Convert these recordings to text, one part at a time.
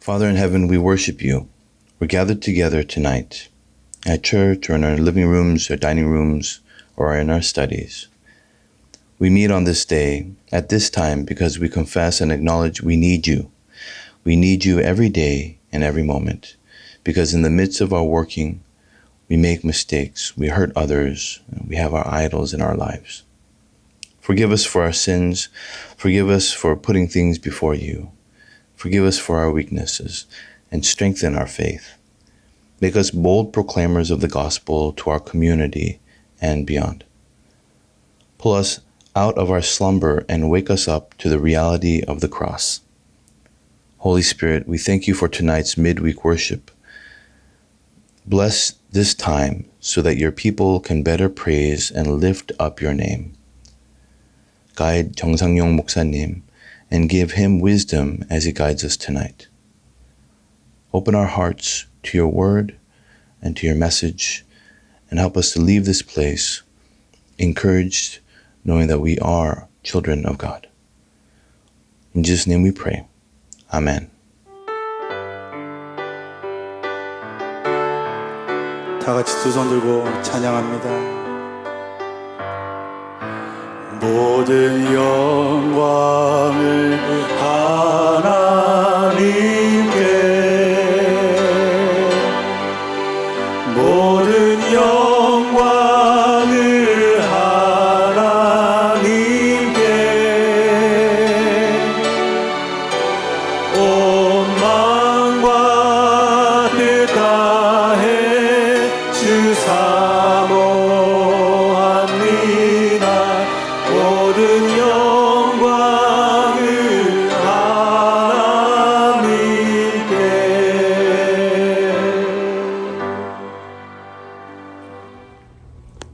Father in heaven, we worship you. We're gathered together tonight at church or in our living rooms or dining rooms or in our studies. We meet on this day at this time because we confess and acknowledge we need you. We need you every day and every moment because in the midst of our working, we make mistakes, we hurt others, and we have our idols in our lives. Forgive us for our sins. Forgive us for putting things before you. Forgive us for our weaknesses and strengthen our faith. Make us bold proclaimers of the gospel to our community and beyond. Pull us out of our slumber and wake us up to the reality of the cross. Holy Spirit, we thank you for tonight's midweek worship. Bless this time so that your people can better praise and lift up your name. Guide 정상용 목사님 and give him wisdom as he guides us tonight. Open our hearts to your word and to your message and help us to leave this place encouraged, knowing that we are children of God. In Jesus' name we pray. Amen. 다 같이 두 손 들고 찬양합니다. 모든 영광을 하나님께, 모든 영광을 하나님께, 온 마음과 뜻 다해 주 사모합니다. 모든 영광을 하나님께.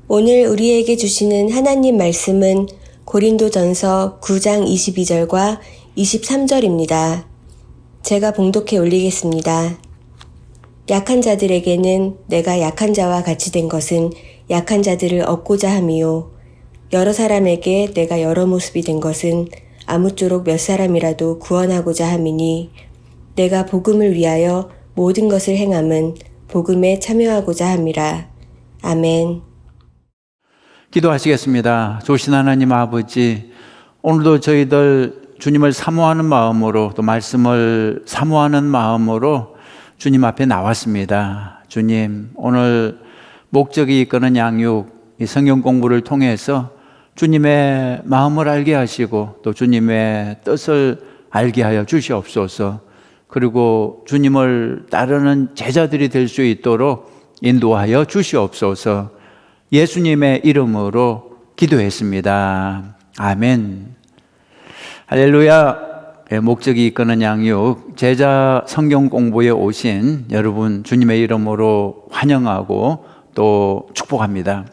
오늘 우리에게 주시는 하나님 말씀은 고린도전서 9장 22절과 23절입니다. 제가 봉독해 올리겠습니다. 약한 자들에게는 내가 약한 자와 같이 된 것은 약한 자들을 얻고자 함이요. 여러 사람에게 내가 여러 모습이 된 것은 아무쪼록 몇 사람이라도 구원하고자 함이니 내가 복음을 위하여 모든 것을 행함은 복음에 참여하고자 함이라. 아멘. 기도하시겠습니다. 좋으신 하나님 아버지, 오늘도 저희들 주님을 사모하는 마음으로 또 말씀을 사모하는 마음으로 주님 앞에 나왔습니다. 주님, 오늘 목적이 이끄는 양육, 이 성경 공부를 통해서 주님의 마음을 알게 하시고 또 주님의 뜻을 알게 하여 주시옵소서. 그리고 주님을 따르는 제자들이 될 수 있도록 인도하여 주시옵소서. 예수님의 이름으로 기도했습니다. 아멘. 할렐루야. 목적이 이끄는 양육, 제자 성경 공부에 오신 여러분 주님의 이름으로 환영하고 또 축복합니다.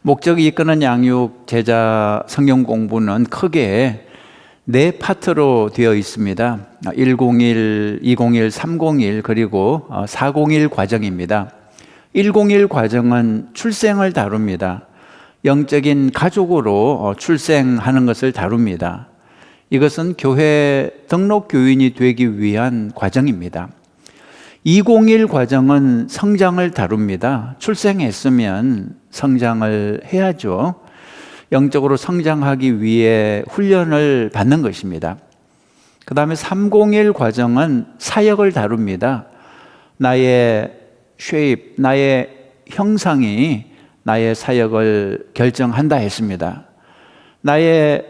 목적이 이끄는 양육, 제자 성경 공부는 크게 네 파트로 되어 있습니다. 101, 201, 301 그리고 401 과정입니다. 101 과정은 출생을 다룹니다. 영적인 가족으로 출생하는 것을 다룹니다. 이것은 교회 등록 교인이 되기 위한 과정입니다. 201 과정은 성장을 다룹니다. 출생했으면 성장을 해야죠. 영적으로 성장하기 위해 훈련을 받는 것입니다. 그 다음에 301 과정은 사역을 다룹니다. 나의 쉐입, 나의 형상이 나의 사역을 결정한다 했습니다. 나의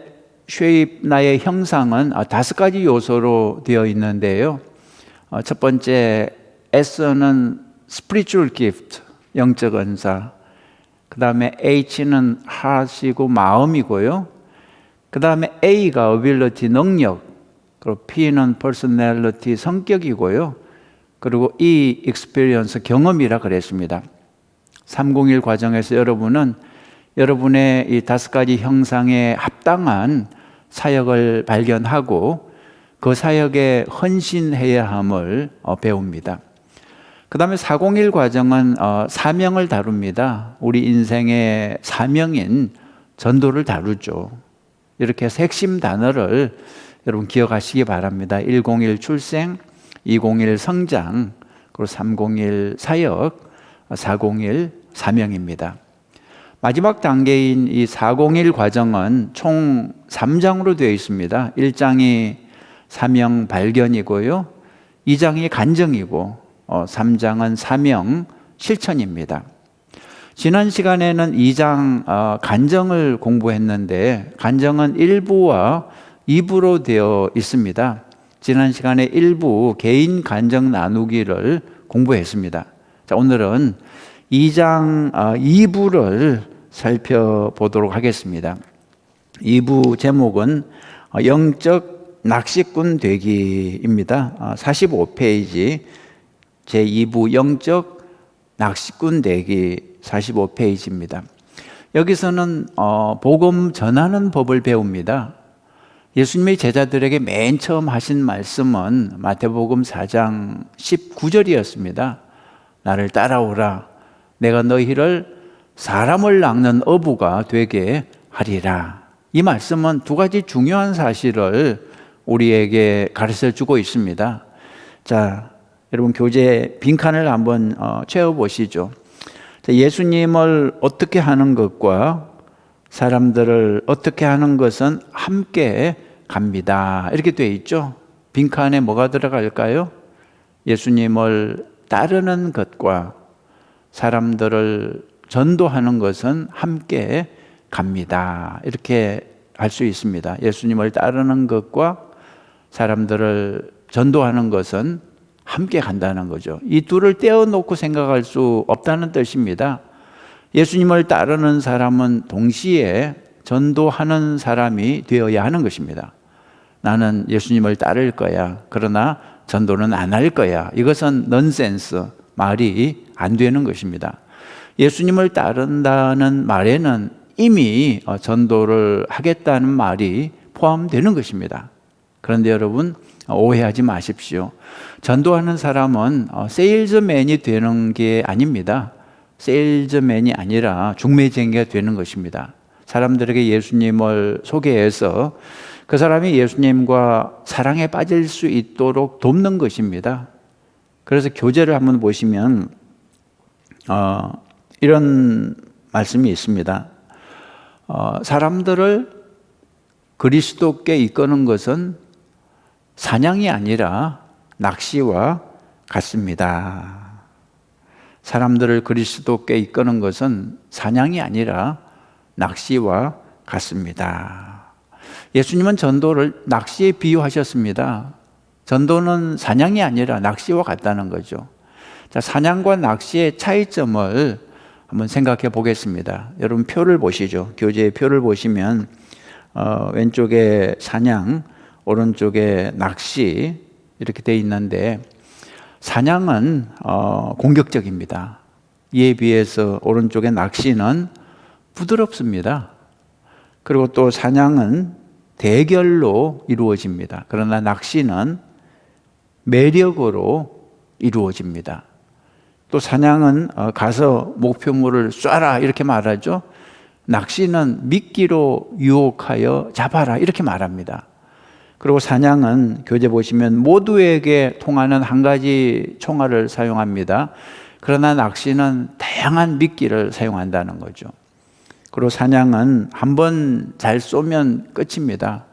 쉐입, 나의 형상은 5가지 요소로 되어 있는데요. 첫 번째 S는 spiritual gift, 영적 은사. 그 다음에 H는 heart이고 마음이고요. 그 다음에 A가 ability, 능력. 그리고 P는 personality, 성격이고요. 그리고 E, experience, 경험이라 그랬습니다. 301 과정에서 여러분은 여러분의 이 5가지 형상에 합당한 사역을 발견하고 그 사역에 헌신해야 함을 배웁니다. 그 다음에 401 과정은 사명을 다룹니다. 우리 인생의 사명인 전도를 다루죠. 이렇게 해서 핵심 단어를 여러분 기억하시기 바랍니다. 101 출생, 201 성장, 그리고 301 사역, 401 사명입니다. 마지막 단계인 이 401 과정은 총 3장으로 되어 있습니다. 1장이 사명 발견이고요. 2장이 간증이고 3장은 사명 실천입니다. 지난 시간에는 2장 간증을 공부했는데 간증은 1부와 2부로 되어 있습니다. 지난 시간에 1부 개인 간증 나누기를 공부했습니다. 자, 오늘은 2장 2부를 살펴보도록 하겠습니다. 2부 제목은 영적 낚시꾼 되기입니다. 45페이지 제2부 영적 낚시꾼 되기 45페이지입니다. 여기서는 복음 전하는 법을 배웁니다. 예수님의 제자들에게 맨 처음 하신 말씀은 마태복음 4장 19절이었습니다. 나를 따라오라. 내가 너희를 사람을 낚는 어부가 되게 하리라. 이 말씀은 두 가지 중요한 사실을 우리에게 가르쳐 주고 있습니다. 자, 여러분 교재 빈칸을 한번 채워보시죠. 자, 예수님을 어떻게 하는 것과 사람들을 어떻게 하는 것은 함께 갑니다. 이렇게 되어 있죠. 빈칸에 뭐가 들어갈까요? 예수님을 따르는 것과 사람들을 전도하는 것은 함께 갑니다. 이렇게 할 수 있습니다. 예수님을 따르는 것과 사람들을 전도하는 것은 함께 간다는 거죠. 이 둘을 떼어놓고 생각할 수 없다는 뜻입니다. 예수님을 따르는 사람은 동시에 전도하는 사람이 되어야 하는 것입니다. 나는 예수님을 따를 거야. 그러나 전도는 안 할 거야. 이것은 넌센스, 말이 안 되는 것입니다. 예수님을 따른다는 말에는 이미 전도를 하겠다는 말이 포함되는 것입니다. 그런데 여러분 오해하지 마십시오. 전도하는 사람은 세일즈맨이 되는 게 아닙니다. 세일즈맨이 아니라 중매쟁이가 되는 것입니다. 사람들에게 예수님을 소개해서 그 사람이 예수님과 사랑에 빠질 수 있도록 돕는 것입니다. 그래서 교재를 한번 보시면 이런 말씀이 있습니다. 사람들을 그리스도께 이끄는 것은 사냥이 아니라 낚시와 같습니다. 사람들을 그리스도께 이끄는 것은 사냥이 아니라 낚시와 같습니다. 예수님은 전도를 낚시에 비유하셨습니다. 전도는 사냥이 아니라 낚시와 같다는 거죠. 자, 사냥과 낚시의 차이점을 한번 생각해 보겠습니다. 여러분 표를 보시죠. 교재의 표를 보시면 왼쪽에 사냥, 오른쪽에 낚시 이렇게 되어 있는데 사냥은 공격적입니다. 이에 비해서 오른쪽에 낚시는 부드럽습니다. 그리고 또 사냥은 대결로 이루어집니다. 그러나 낚시는 매력으로 이루어집니다. 또 사냥은 가서 목표물을 쏴라 이렇게 말하죠. 낚시는 미끼로 유혹하여 잡아라 이렇게 말합니다. 그리고 사냥은 교재 보시면 모두에게 통하는 한 가지 총알을 사용합니다. 그러나 낚시는 다양한 미끼를 사용한다는 거죠. 그리고 사냥은 한 번 잘 쏘면 끝입니다.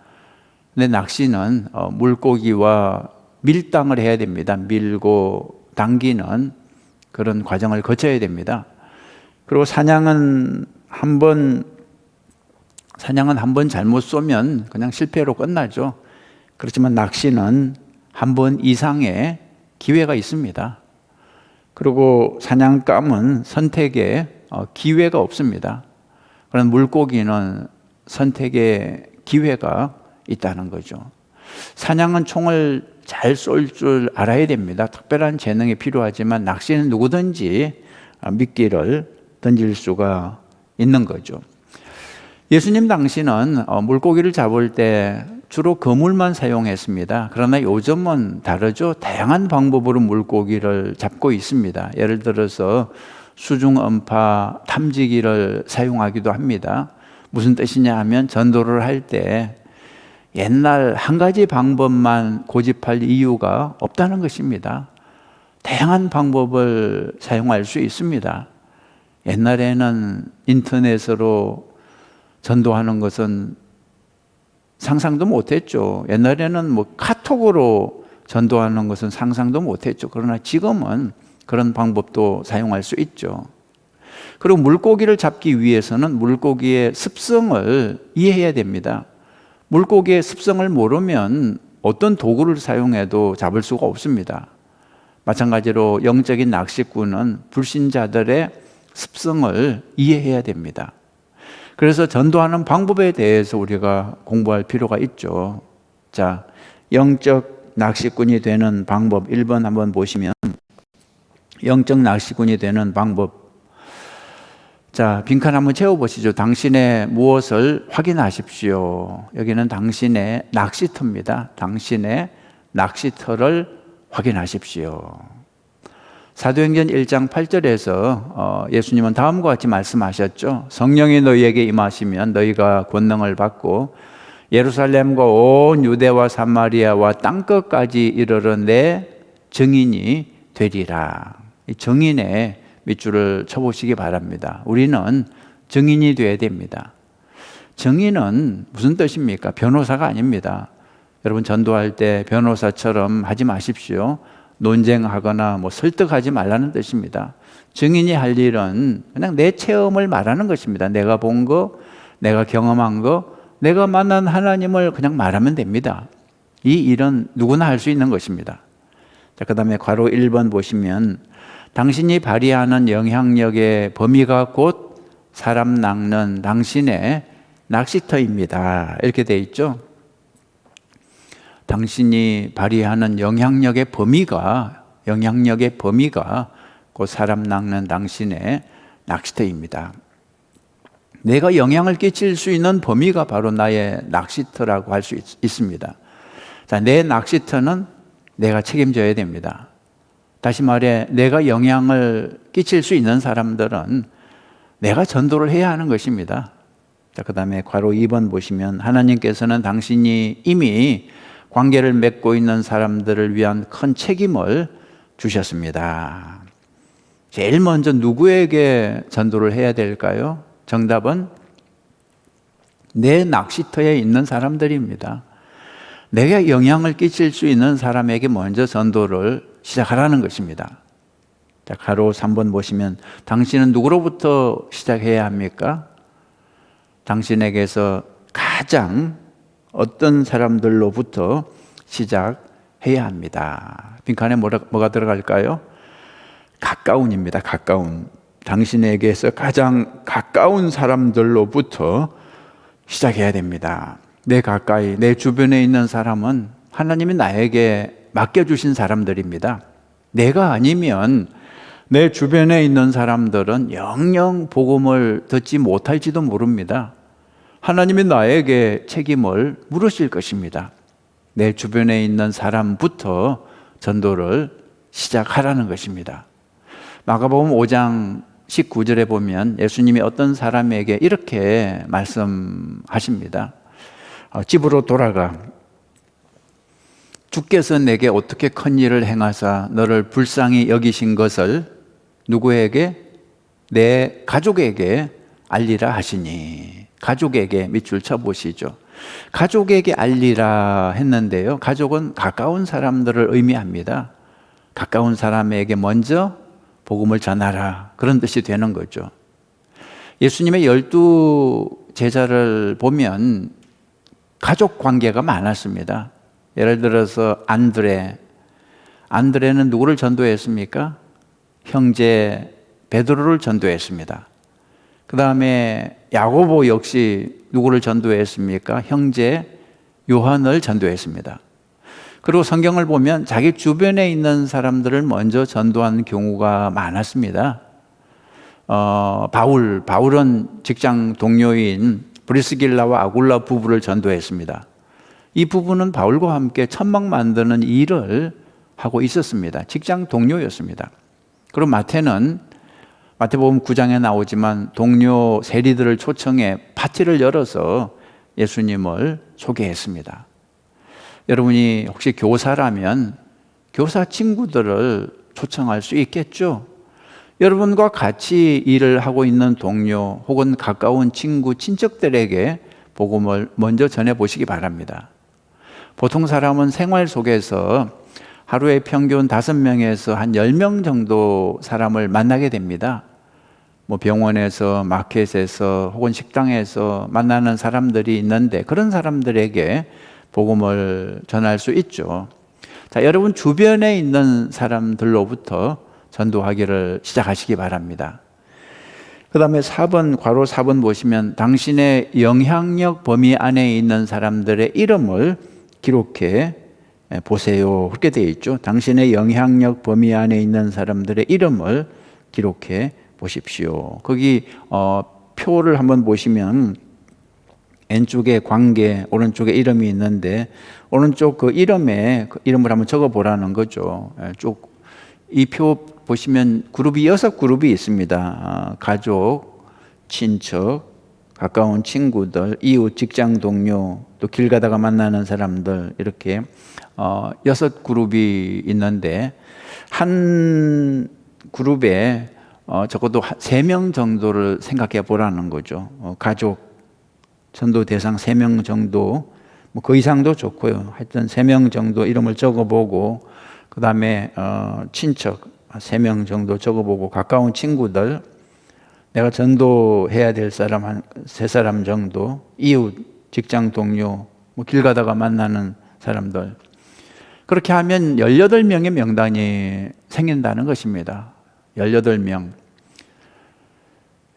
근데 낚시는 물고기와 밀당을 해야 됩니다. 밀고 당기는 그런 과정을 거쳐야 됩니다. 그리고 사냥은 한 번 잘못 쏘면 그냥 실패로 끝나죠. 그렇지만 낚시는 한 번 이상의 기회가 있습니다. 그리고 사냥감은 선택에 기회가 없습니다. 그런 물고기는 선택의 기회가 있다는 거죠. 사냥은 총을 잘 쏠 줄 알아야 됩니다. 특별한 재능이 필요하지만 낚시는 누구든지 미끼를 던질 수가 있는 거죠. 예수님 당시는 물고기를 잡을 때 주로 그물만 사용했습니다. 그러나 요즘은 다르죠. 다양한 방법으로 물고기를 잡고 있습니다. 예를 들어서 수중음파 탐지기를 사용하기도 합니다. 무슨 뜻이냐 하면 전도를 할 때 옛날 한 가지 방법만 고집할 이유가 없다는 것입니다. 다양한 방법을 사용할 수 있습니다. 옛날에는 인터넷으로 전도하는 것은 상상도 못했죠. 옛날에는 카톡으로 전도하는 것은 상상도 못했죠. 그러나 지금은 그런 방법도 사용할 수 있죠. 그리고 물고기를 잡기 위해서는 물고기의 습성을 이해해야 됩니다. 물고기의 습성을 모르면 어떤 도구를 사용해도 잡을 수가 없습니다. 마찬가지로 영적인 낚시꾼은 불신자들의 습성을 이해해야 됩니다. 그래서 전도하는 방법에 대해서 우리가 공부할 필요가 있죠. 자, 영적 낚시꾼이 되는 방법 1번 한번 보시면 영적 낚시꾼이 되는 방법. 자, 빈칸 한번 채워보시죠. 당신의 무엇을 확인하십시오. 여기는 당신의 낚시터입니다. 당신의 낚시터를 확인하십시오. 사도행전 1장 8절에서 예수님은 다음과 같이 말씀하셨죠. 성령이 너희에게 임하시면 너희가 권능을 받고 예루살렘과 온 유대와 사마리아와 땅끝까지 이르러 내 증인이 되리라. 이 증인의 밑줄을 쳐보시기 바랍니다. 우리는 증인이 되어야 됩니다. 증인은 무슨 뜻입니까? 변호사가 아닙니다. 여러분 전도할 때 변호사처럼 하지 마십시오. 논쟁하거나 설득하지 말라는 뜻입니다. 증인이 할 일은 그냥 내 체험을 말하는 것입니다. 내가 본 거, 내가 경험한 거, 내가 만난 하나님을 그냥 말하면 됩니다. 이 일은 누구나 할 수 있는 것입니다. 자, 그 다음에 괄호 1번 보시면 당신이 발휘하는 영향력의 범위가 곧 사람 낚는 당신의 낚시터입니다. 이렇게 돼 있죠. 당신이 발휘하는 영향력의 범위가 곧 사람 낚는 당신의 낚시터입니다. 내가 영향을 끼칠 수 있는 범위가 바로 나의 낚시터라고 할 수 있습니다. 자, 내 낚시터는 내가 책임져야 됩니다. 다시 말해 내가 영향을 끼칠 수 있는 사람들은 내가 전도를 해야 하는 것입니다. 자, 그 다음에 괄호 2번 보시면 하나님께서는 당신이 이미 관계를 맺고 있는 사람들을 위한 큰 책임을 주셨습니다. 제일 먼저 누구에게 전도를 해야 될까요? 정답은 내 낚시터에 있는 사람들입니다. 내게 영향을 끼칠 수 있는 사람에게 먼저 전도를 시작하라는 것입니다. 자, 괄호 3번 보시면 당신은 누구로부터 시작해야 합니까? 당신에게서 가장 어떤 사람들로부터 시작해야 합니다. 빈칸에 뭐가 들어갈까요? 가까운입니다. 가까운. 당신에게서 가장 가까운 사람들로부터 시작해야 됩니다. 내 가까이, 내 주변에 있는 사람은 하나님이 나에게 맡겨주신 사람들입니다. 내가 아니면 내 주변에 있는 사람들은 영영 복음을 듣지 못할지도 모릅니다. 하나님이 나에게 책임을 물으실 것입니다. 내 주변에 있는 사람부터 전도를 시작하라는 것입니다. 마가복음 5장 19절에 보면 예수님이 어떤 사람에게 이렇게 말씀하십니다. 집으로 돌아가. 주께서 내게 어떻게 큰 일을 행하사 너를 불쌍히 여기신 것을 누구에게? 내 가족에게 알리라 하시니. 가족에게 밑줄 쳐보시죠. 가족에게 알리라 했는데요. 가족은 가까운 사람들을 의미합니다. 가까운 사람에게 먼저 복음을 전하라. 그런 뜻이 되는 거죠. 예수님의 12제자를 보면 가족 관계가 많았습니다. 예를 들어서 안드레는 누구를 전도했습니까? 형제 베드로를 전도했습니다. 그 다음에 야고보 역시 누구를 전도했습니까? 형제 요한을 전도했습니다. 그리고 성경을 보면 자기 주변에 있는 사람들을 먼저 전도한 경우가 많았습니다. 바울은 직장 동료인 브리스길라와 아굴라 부부를 전도했습니다. 이 부부는 바울과 함께 천막 만드는 일을 하고 있었습니다. 직장 동료였습니다. 그리고 마태복음 9장에 나오지만 동료 세리들을 초청해 파티를 열어서 예수님을 소개했습니다. 여러분이 혹시 교사라면 교사 친구들을 초청할 수 있겠죠? 여러분과 같이 일을 하고 있는 동료 혹은 가까운 친구, 친척들에게 복음을 먼저 전해보시기 바랍니다. 보통 사람은 생활 속에서 하루에 평균 5명에서 한 10명 정도 사람을 만나게 됩니다. 병원에서, 마켓에서 혹은 식당에서 만나는 사람들이 있는데 그런 사람들에게 복음을 전할 수 있죠. 자, 여러분 주변에 있는 사람들로부터 전도하기를 시작하시기 바랍니다. 그 다음에 4번, 괄호 4번 보시면 당신의 영향력 범위 안에 있는 사람들의 이름을 기록해 보세요. 그렇게 되어 있죠. 당신의 영향력 범위 안에 있는 사람들의 이름을 기록해 보십시오. 거기 표를 한번 보시면 왼쪽에 관계, 오른쪽에 이름이 있는데 오른쪽 그 이름에 그 이름을 한번 적어 보라는 거죠. 쭉 이 표 보시면 그룹이 6그룹이 있습니다. 가족, 친척, 가까운 친구들, 이웃, 직장 동료, 또 길 가다가 만나는 사람들 이렇게 6그룹이 있는데 한 그룹에 적어도 3명 정도를 생각해 보라는 거죠. 가족, 전도 대상 3명 정도, 그 이상도 좋고요. 하여튼 3명 정도 이름을 적어보고 그 다음에 친척 3명 정도 적어보고 가까운 친구들, 내가 전도해야 될 사람 한 3사람 정도, 이웃, 직장 동료, 길 가다가 만나는 사람들. 그렇게 하면 18명의 명단이 생긴다는 것입니다. 18명.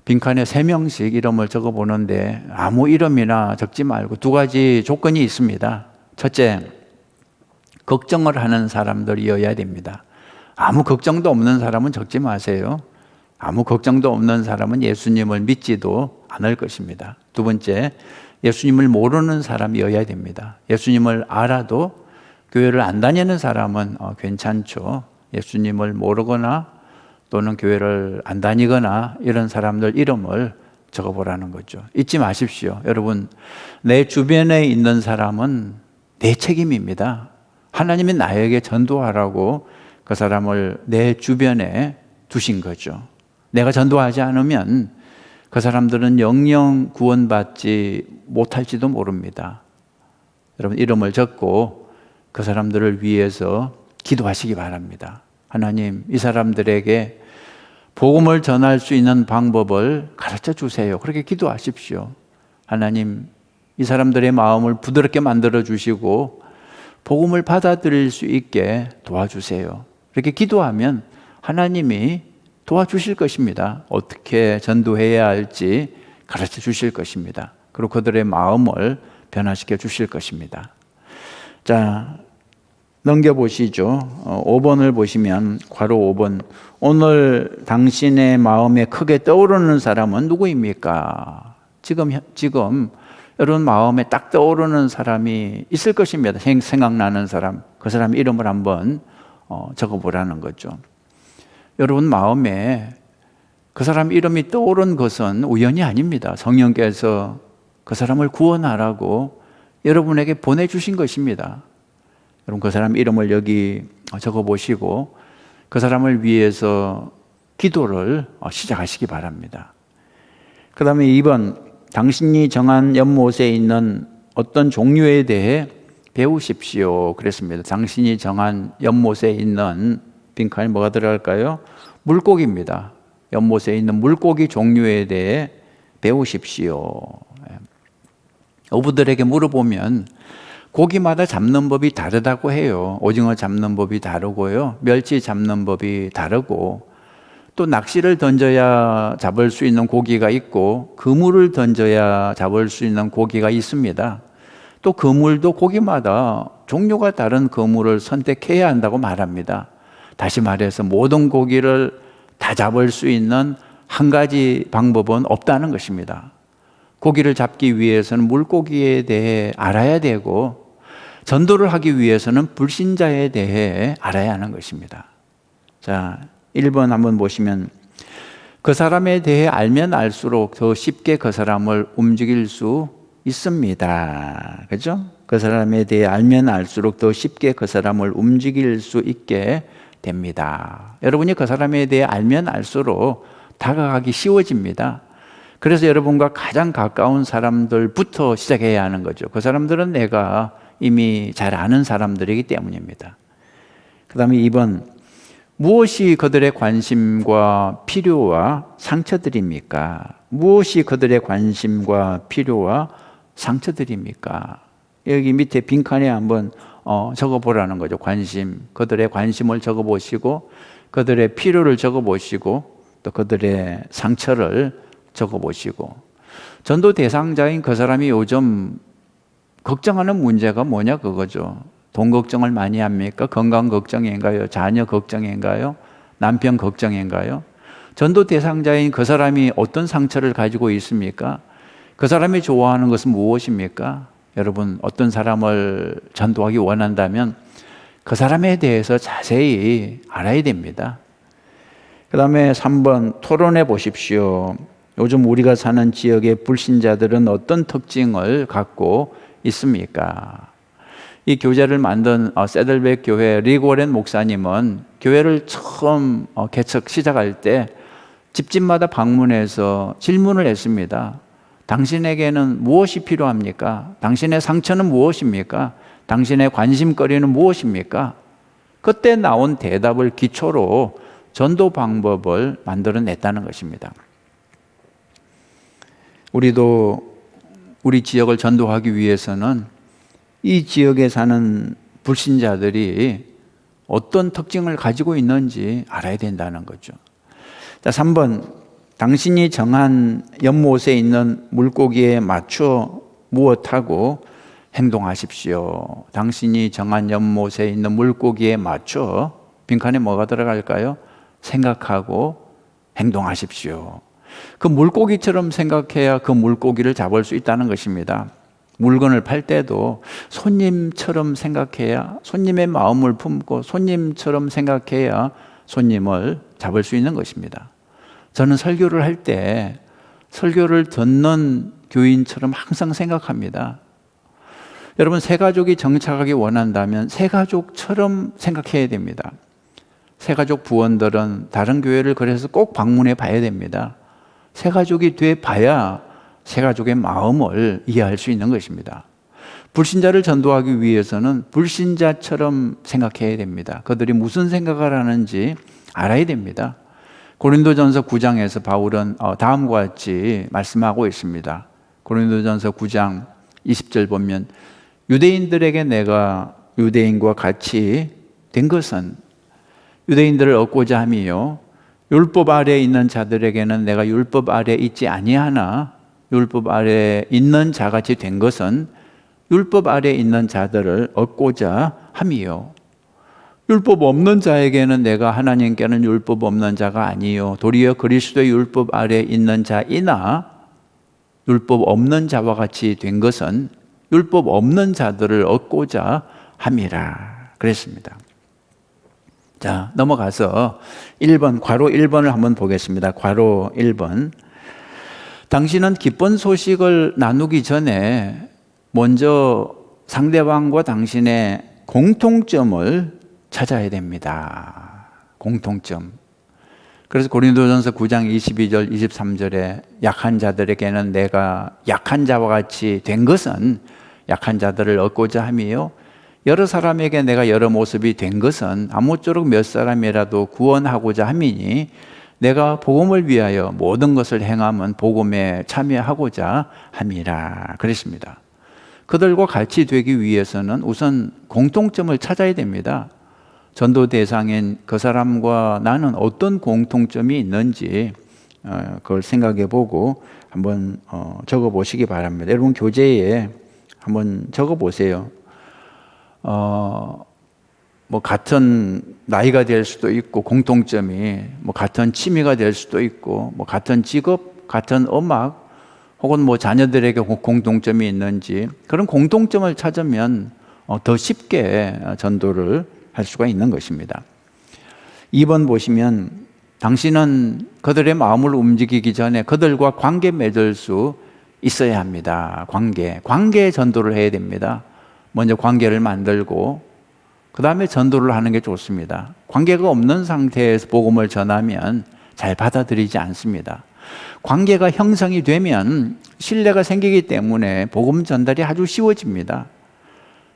빈칸에 3명씩 이름을 적어보는데 아무 이름이나 적지 말고 2가지 조건이 있습니다. 첫째, 걱정을 하는 사람들이어야 됩니다. 아무 걱정도 없는 사람은 적지 마세요. 아무 걱정도 없는 사람은 예수님을 믿지도 않을 것입니다. 2번째, 예수님을 모르는 사람이어야 됩니다. 예수님을 알아도 교회를 안 다니는 사람은 괜찮죠. 예수님을 모르거나 또는 교회를 안 다니거나 이런 사람들 이름을 적어보라는 거죠. 잊지 마십시오. 여러분, 내 주변에 있는 사람은 내 책임입니다. 하나님이 나에게 전도하라고 그 사람을 내 주변에 두신 거죠. 내가 전도하지 않으면 그 사람들은 영영 구원받지 못할지도 모릅니다. 여러분, 이름을 적고 그 사람들을 위해서 기도하시기 바랍니다. 하나님, 이 사람들에게 복음을 전할 수 있는 방법을 가르쳐 주세요. 그렇게 기도하십시오. 하나님, 이 사람들의 마음을 부드럽게 만들어 주시고 복음을 받아들일 수 있게 도와주세요. 이렇게 기도하면 하나님이 도와주실 것입니다. 어떻게 전도해야 할지 가르쳐 주실 것입니다. 그리고 그들의 마음을 변화시켜 주실 것입니다. 자, 넘겨보시죠. 5번을 보시면 괄호 5번. 오늘 당신의 마음에 크게 떠오르는 사람은 누구입니까? 지금 여러분 마음에 딱 떠오르는 사람이 있을 것입니다. 생각나는 사람, 그 사람 이름을 한번 적어보라는 거죠. 여러분 마음에 그 사람 이름이 떠오른 것은 우연이 아닙니다. 성령께서 그 사람을 구원하라고 여러분에게 보내주신 것입니다. 여러분 그 사람 이름을 여기 적어보시고 그 사람을 위해서 기도를 시작하시기 바랍니다. 그 다음에 2번, 당신이 정한 연못에 있는 어떤 종류에 대해 배우십시오. 그랬습니다. 당신이 정한 연못에 있는 빈칸에 뭐가 들어갈까요? 물고기입니다. 연못에 있는 물고기 종류에 대해 배우십시오. 어부들에게 물어보면 고기마다 잡는 법이 다르다고 해요. 오징어 잡는 법이 다르고요. 멸치 잡는 법이 다르고 또 낚시를 던져야 잡을 수 있는 고기가 있고 그물을 던져야 잡을 수 있는 고기가 있습니다. 또 그물도 고기마다 종류가 다른 그물을 선택해야 한다고 말합니다. 다시 말해서 모든 고기를 다 잡을 수 있는 한 가지 방법은 없다는 것입니다. 고기를 잡기 위해서는 물고기에 대해 알아야 되고 전도를 하기 위해서는 불신자에 대해 알아야 하는 것입니다. 자, 1번 한번 보시면 그 사람에 대해 알면 알수록 더 쉽게 그 사람을 움직일 수 있습니다. 그죠? 그 사람에 대해 알면 알수록 더 쉽게 그 사람을 움직일 수 있게 됩니다. 여러분이 그 사람에 대해 알면 알수록 다가가기 쉬워집니다. 그래서 여러분과 가장 가까운 사람들부터 시작해야 하는 거죠. 그 사람들은 내가 이미 잘 아는 사람들이기 때문입니다. 그 다음에 2번, 무엇이 그들의 관심과 필요와 상처들입니까? 무엇이 그들의 관심과 필요와 상처들입니까? 여기 밑에 빈칸에 한번 적어보라는 거죠. 관심, 그들의 관심을 적어보시고 그들의 필요를 적어보시고 또 그들의 상처를 적어보시고, 전도 대상자인 그 사람이 요즘 걱정하는 문제가 뭐냐 그거죠. 돈 걱정을 많이 합니까? 건강 걱정인가요? 자녀 걱정인가요? 남편 걱정인가요? 전도 대상자인 그 사람이 어떤 상처를 가지고 있습니까? 그 사람이 좋아하는 것은 무엇입니까? 여러분, 어떤 사람을 전도하기 원한다면 그 사람에 대해서 자세히 알아야 됩니다. 그 다음에 3번, 토론해 보십시오. 요즘 우리가 사는 지역의 불신자들은 어떤 특징을 갖고 있습니까? 이 교재를 만든 세들백 교회 리고렌 목사님은 교회를 처음 개척 시작할 때 집집마다 방문해서 질문을 했습니다. 당신에게는 무엇이 필요합니까? 당신의 상처는 무엇입니까? 당신의 관심거리는 무엇입니까? 그때 나온 대답을 기초로 전도 방법을 만들어냈다는 것입니다. 우리도 우리 지역을 전도하기 위해서는 이 지역에 사는 불신자들이 어떤 특징을 가지고 있는지 알아야 된다는 거죠. 자, 3번, 당신이 정한 연못에 있는 물고기에 맞춰 무엇하고 행동하십시오. 당신이 정한 연못에 있는 물고기에 맞춰 빈칸에 뭐가 들어갈까요? 생각하고 행동하십시오. 그 물고기처럼 생각해야 그 물고기를 잡을 수 있다는 것입니다. 물건을 팔 때도 손님처럼 생각해야, 손님의 마음을 품고 손님처럼 생각해야 손님을 잡을 수 있는 것입니다. 저는 설교를 할 때 설교를 듣는 교인처럼 항상 생각합니다. 여러분, 새가족이 정착하기 원한다면 새가족처럼 생각해야 됩니다. 새가족 부원들은 다른 교회를 그래서 꼭 방문해 봐야 됩니다. 새가족이 돼 봐야 새가족의 마음을 이해할 수 있는 것입니다. 불신자를 전도하기 위해서는 불신자처럼 생각해야 됩니다. 그들이 무슨 생각을 하는지 알아야 됩니다. 고린도전서 9장에서 바울은 다음과 같이 말씀하고 있습니다. 고린도전서 9장 20절 보면, 유대인들에게 내가 유대인과 같이 된 것은 유대인들을 얻고자 함이요, 율법 아래에 있는 자들에게는 내가 율법 아래에 있지 아니하나 율법 아래에 있는 자같이 된 것은 율법 아래에 있는 자들을 얻고자 함이요, 율법 없는 자에게는 내가 하나님께는 율법 없는 자가 아니요 도리어 그리스도의 율법 아래에 있는 자이나 율법 없는 자와 같이 된 것은 율법 없는 자들을 얻고자 함이라 그랬습니다. 자, 넘어가서 1번, 괄호 1번을 한번 보겠습니다. 괄호 1번. 당신은 기쁜 소식을 나누기 전에 먼저 상대방과 당신의 공통점을 찾아야 됩니다. 공통점. 그래서 고린도전서 9장 22절 23절에 약한 자들에게는 내가 약한 자와 같이 된 것은 약한 자들을 얻고자 함이요, 여러 사람에게 내가 여러 모습이 된 것은 아무쪼록 몇 사람이라도 구원하고자 함이니 내가 복음을 위하여 모든 것을 행함은 복음에 참여하고자 함이라 그랬습니다. 그들과 같이 되기 위해서는 우선 공통점을 찾아야 됩니다. 전도 대상인 그 사람과 나는 어떤 공통점이 있는지 그걸 생각해 보고 한번 적어 보시기 바랍니다. 여러분, 교재에 한번 적어 보세요. 뭐 같은 나이가 될 수도 있고, 공통점이 뭐 같은 취미가 될 수도 있고, 뭐 같은 직업, 같은 음악, 혹은 뭐 자녀들에게 공통점이 있는지, 그런 공통점을 찾으면 더 쉽게 전도를 할 수가 있는 것입니다. 2번 보시면, 당신은 그들의 마음을 움직이기 전에 그들과 관계 맺을 수 있어야 합니다. 관계 전도를 해야 됩니다. 먼저 관계를 만들고 그 다음에 전도를 하는 게 좋습니다. 관계가 없는 상태에서 복음을 전하면 잘 받아들이지 않습니다. 관계가 형성이 되면 신뢰가 생기기 때문에 복음 전달이 아주 쉬워집니다.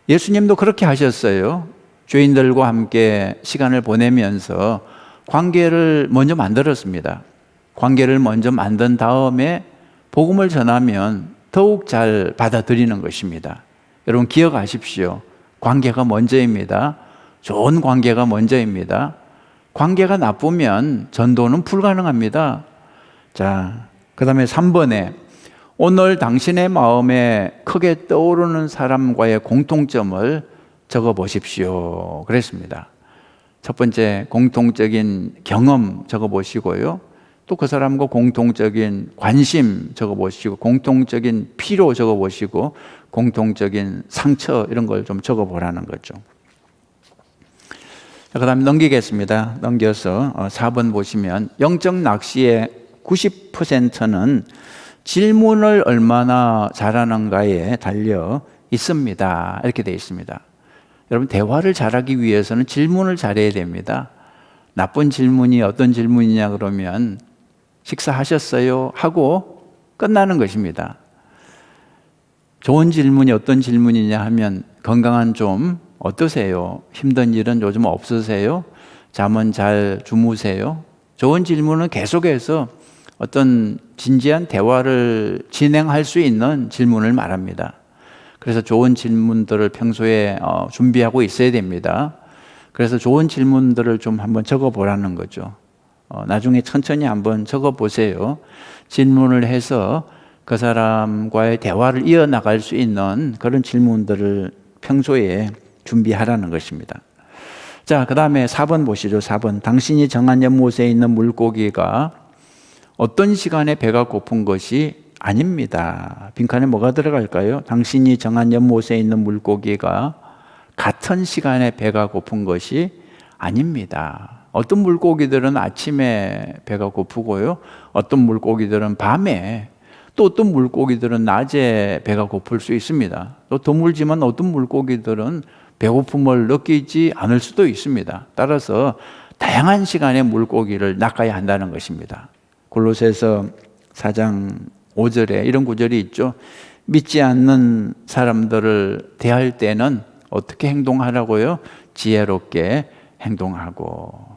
예수님도 그렇게 하셨어요. 죄인들과 함께 시간을 보내면서 관계를 먼저 만들었습니다. 관계를 먼저 만든 다음에 복음을 전하면 더욱 잘 받아들이는 것입니다. 여러분 기억하십시오. 관계가 먼저입니다. 좋은 관계가 먼저입니다. 관계가 나쁘면 전도는 불가능합니다. 자, 그 다음에 3번에 오늘 당신의 마음에 크게 떠오르는 사람과의 공통점을 적어 보십시오. 그랬습니다. 첫 번째 공통적인 경험 적어 보시고요. 또 그 사람과 공통적인 관심 적어 보시고, 공통적인 필요 적어 보시고, 공통적인 상처 이런 걸 좀 적어 보라는 거죠. 그 다음에 넘기겠습니다. 넘겨서 4번 보시면 영적 낚시의 90%는 질문을 얼마나 잘하는가에 달려 있습니다. 이렇게 되어 있습니다. 여러분 대화를 잘하기 위해서는 질문을 잘해야 됩니다. 나쁜 질문이 어떤 질문이냐 그러면 식사하셨어요? 하고 끝나는 것입니다. 좋은 질문이 어떤 질문이냐 하면 건강은 좀 어떠세요? 힘든 일은 요즘 없으세요? 잠은 잘 주무세요? 좋은 질문은 계속해서 어떤 진지한 대화를 진행할 수 있는 질문을 말합니다. 그래서 좋은 질문들을 평소에 준비하고 있어야 됩니다. 그래서 좋은 질문들을 좀 한번 적어보라는 거죠. 나중에 천천히 한번 적어보세요. 질문을 해서 그 사람과의 대화를 이어나갈 수 있는 그런 질문들을 평소에 준비하라는 것입니다. 자, 그 다음에 4번 보시죠. 4번. 당신이 정한 연못에 있는 물고기가 어떤 시간에 배가 고픈 것이 아닙니다. 빈칸에 뭐가 들어갈까요? 당신이 정한 연못에 있는 물고기가 같은 시간에 배가 고픈 것이 아닙니다. 어떤 물고기들은 아침에 배가 고프고요. 어떤 물고기들은 밤에, 또 어떤 물고기들은 낮에 배가 고플 수 있습니다. 또 드물지만 어떤 물고기들은 배고픔을 느끼지 않을 수도 있습니다. 따라서 다양한 시간에 물고기를 낚아야 한다는 것입니다. 골로새서 4장 5절에 이런 구절이 있죠. 믿지 않는 사람들을 대할 때는 어떻게 행동하라고요? 지혜롭게 행동하고.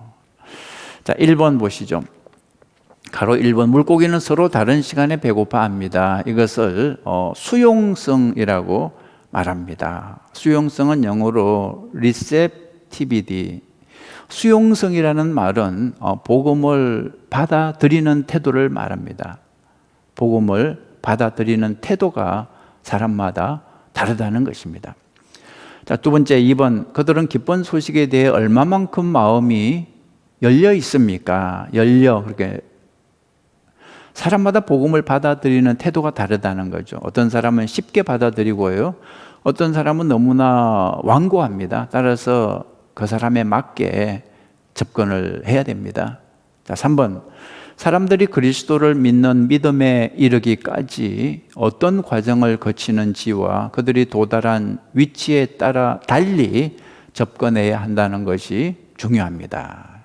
자, 1번 보시죠. 가로 1번. 물고기는 서로 다른 시간에 배고파합니다. 이것을 수용성이라고 말합니다. 수용성은 영어로 receptivity. 수용성이라는 말은 복음을 받아들이는 태도를 말합니다. 복음을 받아들이는 태도가 사람마다 다르다는 것입니다. 자, 두 번째 2번. 그들은 기쁜 소식에 대해 얼마만큼 마음이 열려 있습니까? 그렇게 사람마다 복음을 받아들이는 태도가 다르다는 거죠. 어떤 사람은 쉽게 받아들이고요. 어떤 사람은 너무나 완고합니다. 따라서 그 사람에 맞게 접근을 해야 됩니다. 자, 3번. 사람들이 그리스도를 믿는 믿음에 이르기까지 어떤 과정을 거치는지와 그들이 도달한 위치에 따라 달리 접근해야 한다는 것이 중요합니다.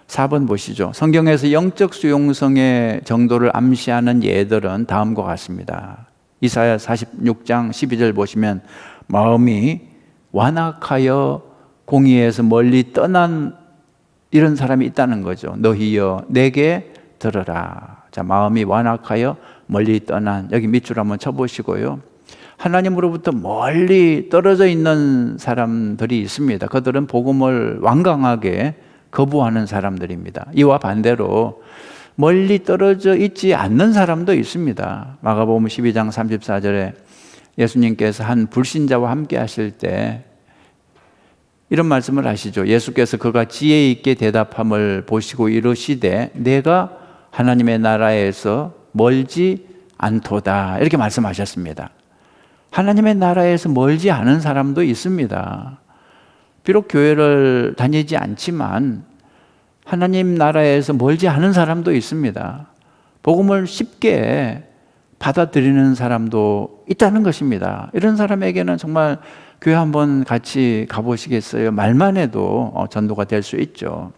4번 보시죠. 성경에서 영적 수용성의 정도를 암시하는 예들은 다음과 같습니다. 이사야 46장 12절 보시면 마음이 완악하여 공의에서 멀리 떠난 이런 사람이 있다는 거죠. 너희여 내게 들으라. 자, 마음이 완악하여 멀리 떠난, 여기 밑줄 한번 쳐보시고요. 하나님으로부터 멀리 떨어져 있는 사람들이 있습니다. 그들은 복음을 완강하게 거부하는 사람들입니다. 이와 반대로 멀리 떨어져 있지 않는 사람도 있습니다. 마가복음 12장 34절에 예수님께서 한 불신자와 함께 하실 때 이런 말씀을 하시죠. 예수께서 그가 지혜 있게 대답함을 보시고 이르시되 내가 하나님의 나라에서 멀지 않도다. 이렇게 말씀하셨습니다. 하나님의 나라에서 멀지 않은 사람도 있습니다. 비록 교회를 다니지 않지만 하나님 나라에서 멀지 않은 사람도 있습니다. 복음을 쉽게 받아들이는 사람도 있다는 것입니다. 이런 사람에게는 정말 교회 한번 같이 가보시겠어요? 말만 해도 전도가 될 수 있죠.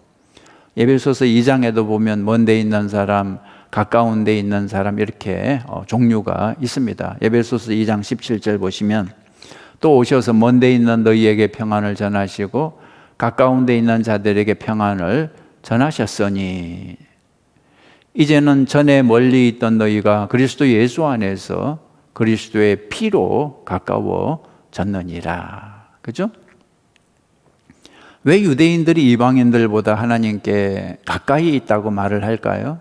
에베소서 2장에도 보면 먼 데 있는 사람, 가까운 데 있는 사람 이렇게 종류가 있습니다. 에베소서 2장 17절 보시면 또 오셔서 먼 데 있는 너희에게 평안을 전하시고 가까운 데 있는 자들에게 평안을 전하셨으니 이제는 전에 멀리 있던 너희가 그리스도 예수 안에서 그리스도의 피로 가까워졌느니라. 그죠? 왜 유대인들이 이방인들보다 하나님께 가까이 있다고 말을 할까요?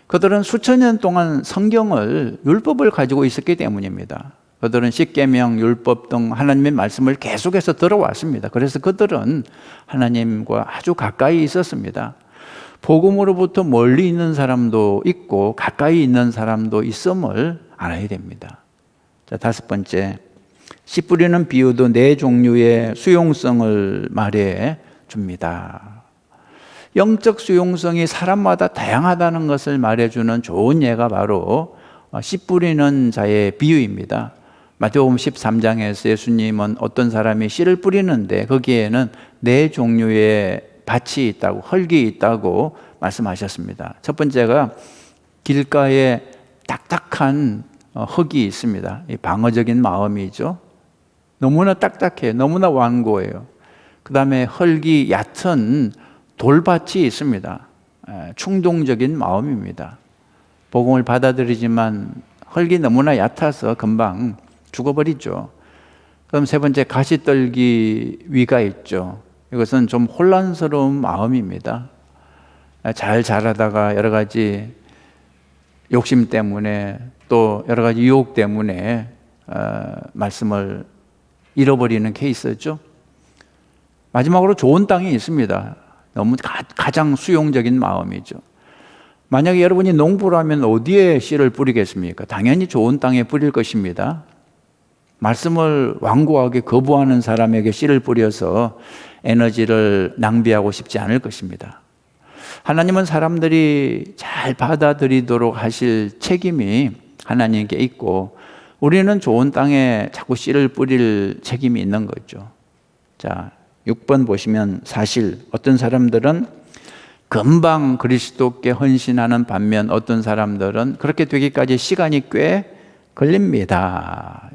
그들은 수천 년 동안 성경을, 율법을 가지고 있었기 때문입니다. 그들은 십계명, 율법 등 하나님의 말씀을 계속해서 들어왔습니다. 그래서 그들은 하나님과 아주 가까이 있었습니다. 복음으로부터 멀리 있는 사람도 있고 가까이 있는 사람도 있음을 알아야 됩니다. 자, 다섯 번째, 씨 뿌리는 비유도 네 종류의 수용성을 말해 줍니다. 영적 수용성이 사람마다 다양하다는 것을 말해주는 좋은 예가 바로 씨 뿌리는 자의 비유입니다. 마태복음 13장에서 예수님은 어떤 사람이 씨를 뿌리는데 거기에는 네 종류의 밭이 있다고, 흙이 있다고 말씀하셨습니다. 첫 번째가 길가에 딱딱한 흙이 있습니다. 이 방어적인 마음이죠. 너무나 딱딱해요. 너무나 완고해요. 그 다음에 흙이 얕은 돌밭이 있습니다. 충동적인 마음입니다. 복음을 받아들이지만 흙이 너무나 얕아서 금방 죽어버리죠. 그럼 세 번째, 가시떨기 위가 있죠. 이것은 좀 혼란스러운 마음입니다. 잘 자라다가 여러 가지 욕심 때문에 또 여러 가지 유혹 때문에 말씀을 잃어버리는 케이스죠. 마지막으로 좋은 땅이 있습니다. 너무 가장 수용적인 마음이죠. 만약에 여러분이 농부를 하면 어디에 씨를 뿌리겠습니까? 당연히 좋은 땅에 뿌릴 것입니다. 말씀을 완고하게 거부하는 사람에게 씨를 뿌려서 에너지를 낭비하고 싶지 않을 것입니다. 하나님은 사람들이 잘 받아들이도록 하실 책임이 하나님께 있고 우리는 좋은 땅에 자꾸 씨를 뿌릴 책임이 있는 거죠. 자, 6번 보시면 사실 어떤 사람들은 금방 그리스도께 헌신하는 반면 어떤 사람들은 그렇게 되기까지 시간이 꽤 걸립니다.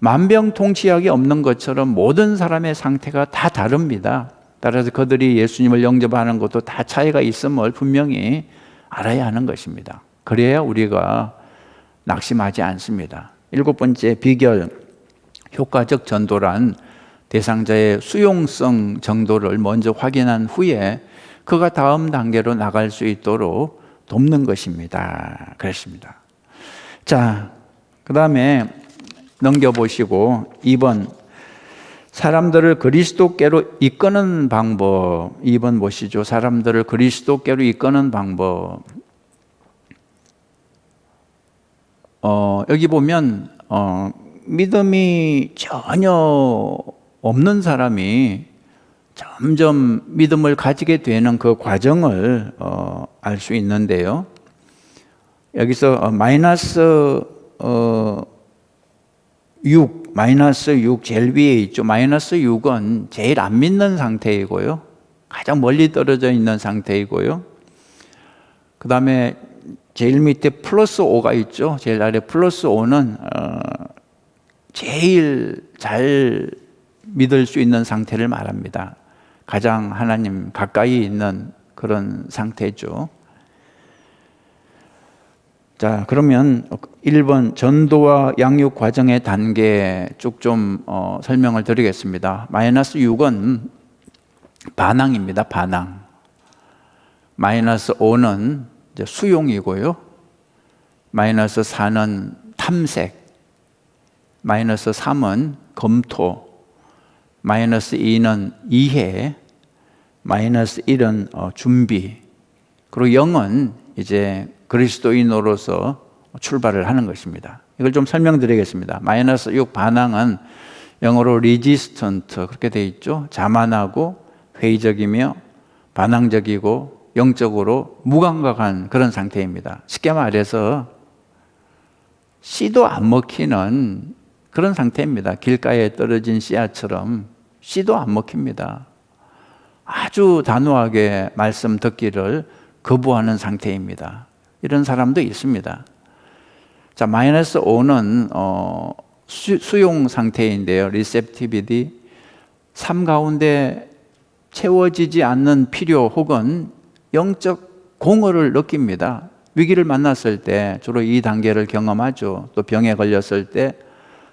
만병통치약이 없는 것처럼 모든 사람의 상태가 다 다릅니다. 따라서 그들이 예수님을 영접하는 것도 다 차이가 있음을 분명히 알아야 하는 것입니다. 그래야 우리가 낙심하지 않습니다. 7번째 비결, 효과적 전도란 대상자의 수용성 정도를 먼저 확인한 후에 그가 다음 단계로 나갈 수 있도록 돕는 것입니다. 그렇습니다. 자, 그 다음에 넘겨보시고 2번, 사람들을 그리스도께로 이끄는 방법. 2번 보시죠. 사람들을 그리스도께로 이끄는 방법. 여기 보면 믿음이 전혀 없는 사람이 점점 믿음을 가지게 되는 그 과정을 알 수 있는데요. 여기서 마이너스 6 제일 위에 있죠. 마이너스 6은 제일 안 믿는 상태이고요. 가장 멀리 떨어져 있는 상태이고요. 그 다음에 제일 밑에 플러스 5가 있죠. 제일 아래 플러스 5는 제일 잘 믿을 수 있는 상태를 말합니다. 가장 하나님 가까이 있는 그런 상태죠. 자, 그러면 1번 전도와 양육 과정의 단계 쭉 좀 설명을 드리겠습니다. 마이너스 6은 반항입니다. 반항. 마이너스 5는 이제 수용이고요. 마이너스 4는 탐색. 마이너스 3은 검토. 마이너스 2는 이해. 마이너스 1은 준비. 그리고 0은 이제 그리스도인으로서 출발을 하는 것입니다. 이걸 좀 설명드리겠습니다. 마이너스 6 반항은 영어로 resistant 그렇게 되어 있죠. 자만하고 회의적이며 반항적이고 영적으로 무감각한 그런 상태입니다. 쉽게 말해서 씨도 안 먹히는 그런 상태입니다. 길가에 떨어진 씨앗처럼 씨도 안 먹힙니다. 아주 단호하게 말씀 듣기를 거부하는 상태입니다. 이런 사람도 있습니다. 자, 마이너스 5는 수용 상태인데요. receptivity. 삶 가운데 채워지지 않는 필요 혹은 영적 공허를 느낍니다. 위기를 만났을 때 주로 이 단계를 경험하죠. 또 병에 걸렸을 때,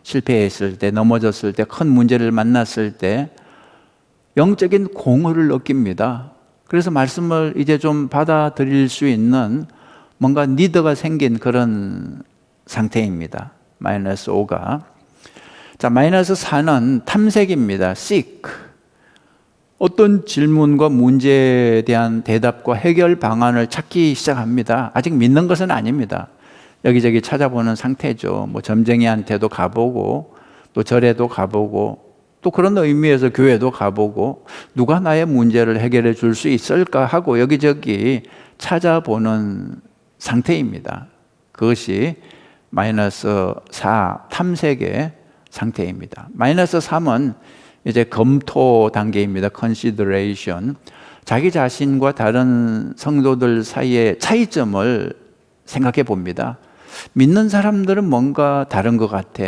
실패했을 때, 넘어졌을 때, 큰 문제를 만났을 때 영적인 공허를 느낍니다. 그래서 말씀을 이제 좀 받아들일 수 있는 뭔가 니드가 생긴 그런 상태입니다. 마이너스 5가. 자, 마이너스 4는 탐색입니다. seek. 어떤 질문과 문제에 대한 대답과 해결 방안을 찾기 시작합니다. 아직 믿는 것은 아닙니다. 여기저기 찾아보는 상태죠. 뭐 점쟁이한테도 가보고 또 절에도 가보고 또 그런 의미에서 교회도 가보고 누가 나의 문제를 해결해 줄 수 있을까 하고 여기저기 찾아보는 상태입니다. 그것이 마이너스 4 탐색의 상태입니다. 마이너스 3은 이제 검토 단계입니다. consideration. 자기 자신과 다른 성도들 사이의 차이점을 생각해 봅니다. 믿는 사람들은 뭔가 다른 것 같아.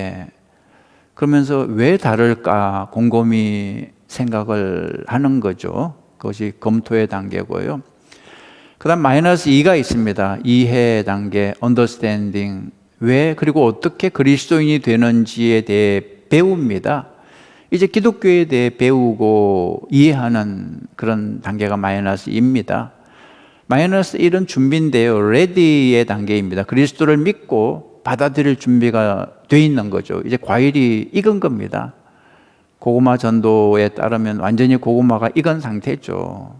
그러면서 왜 다를까 곰곰이 생각을 하는 거죠. 그것이 검토의 단계고요. 그 다음 마이너스 2가 있습니다. 이해 단계, understanding. 왜 그리고 어떻게 그리스도인이 되는지에 대해 배웁니다. 이제 기독교에 대해 배우고 이해하는 그런 단계가 마이너스 2입니다. 마이너스 1은 준비인데요. ready의 단계입니다. 그리스도를 믿고 받아들일 준비가 돼 있는 거죠. 이제 과일이 익은 겁니다. 고구마 전도에 따르면 완전히 고구마가 익은 상태죠.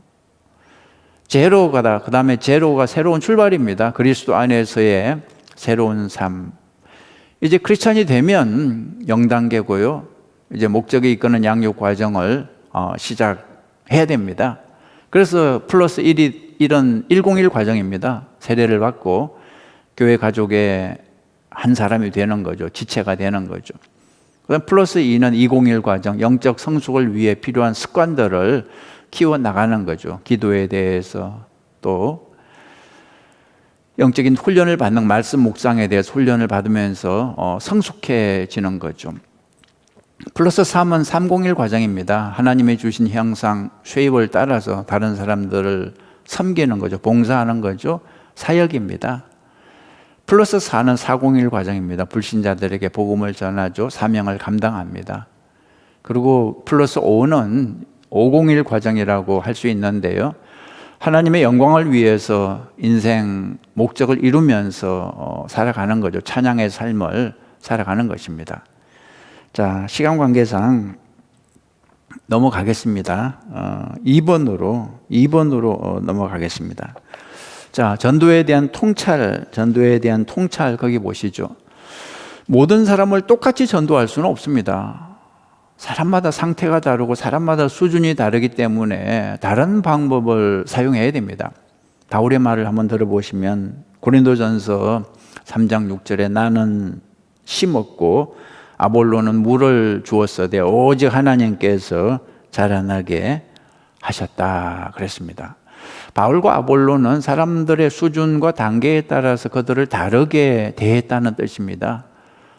제로가다. 그 다음에 제로가 새로운 출발입니다. 그리스도 안에서의 새로운 삶. 이제 크리스찬이 되면 0단계고요. 이제 목적이 이끄는 양육 과정을 시작해야 됩니다. 그래서 플러스 1이 이런 101 과정입니다. 세례를 받고 교회 가족의 한 사람이 되는 거죠. 지체가 되는 거죠. 그다음 플러스 2는 201 과정, 영적 성숙을 위해 필요한 습관들을 키워나가는 거죠. 기도에 대해서 또 영적인 훈련을 받는 말씀 묵상에 대해서 훈련을 받으면서 성숙해지는 거죠. 플러스 3은 301 과정입니다. 하나님이 주신 형상, 쉐입을 따라서 다른 사람들을 섬기는 거죠. 봉사하는 거죠. 사역입니다. 플러스 4는 401 과정입니다. 불신자들에게 복음을 전하죠. 사명을 감당합니다. 그리고 플러스 5는 501 과정이라고 할 수 있는데요. 하나님의 영광을 위해서 인생 목적을 이루면서 살아가는 거죠. 찬양의 삶을 살아가는 것입니다. 자, 시간 관계상 넘어가겠습니다. 2번으로 넘어가겠습니다. 자, 전도에 대한 통찰 거기 보시죠. 모든 사람을 똑같이 전도할 수는 없습니다. 사람마다 상태가 다르고 사람마다 수준이 다르기 때문에 다른 방법을 사용해야 됩니다. 바울의 말을 한번 들어보시면 고린도전서 3장 6절에 나는 심었고 아볼로는 물을 주었으되 오직 하나님께서 자라나게 하셨다 그랬습니다. 바울과 아볼로는 사람들의 수준과 단계에 따라서 그들을 다르게 대했다는 뜻입니다.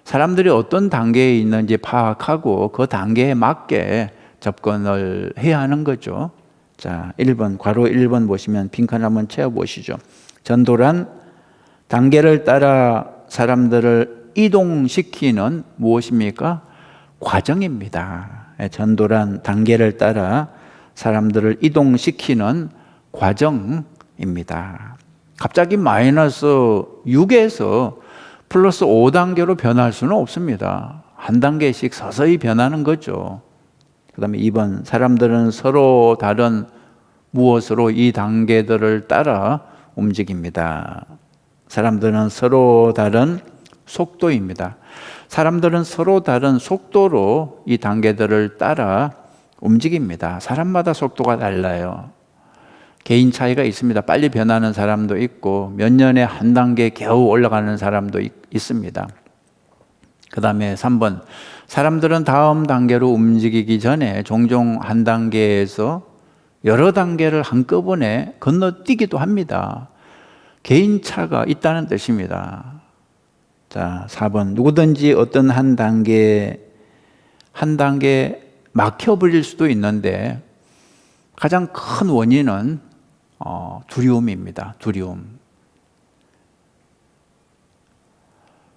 사람들이 어떤 단계에 있는지 파악하고 그 단계에 맞게 접근을 해야 하는 거죠. 자, 1번, 괄호 1번 보시면 빈칸 한번 채워보시죠. 전도란 단계를 따라 사람들을 이동시키는 무엇입니까? 과정입니다. 전도란 단계를 따라 사람들을 이동시키는 과정입니다. 갑자기 마이너스 6에서 플러스 5단계로 변할 수는 없습니다. 한 단계씩 서서히 변하는 거죠. 그 다음에 2번, 사람들은 서로 다른 무엇으로 이 단계들을 따라 움직입니다. 사람들은 서로 다른 속도입니다. 사람들은 서로 다른 속도로 이 단계들을 따라 움직입니다. 사람마다 속도가 달라요. 개인 차이가 있습니다. 빨리 변하는 사람도 있고 몇 년에 한 단계 겨우 올라가는 사람도 있습니다. 그 다음에 3번, 사람들은 다음 단계로 움직이기 전에 종종 한 단계에서 여러 단계를 한꺼번에 건너뛰기도 합니다. 개인차가 있다는 뜻입니다. 자, 4번, 누구든지 어떤 한 단계 막혀버릴 수도 있는데 가장 큰 원인은 두려움입니다. 두려움.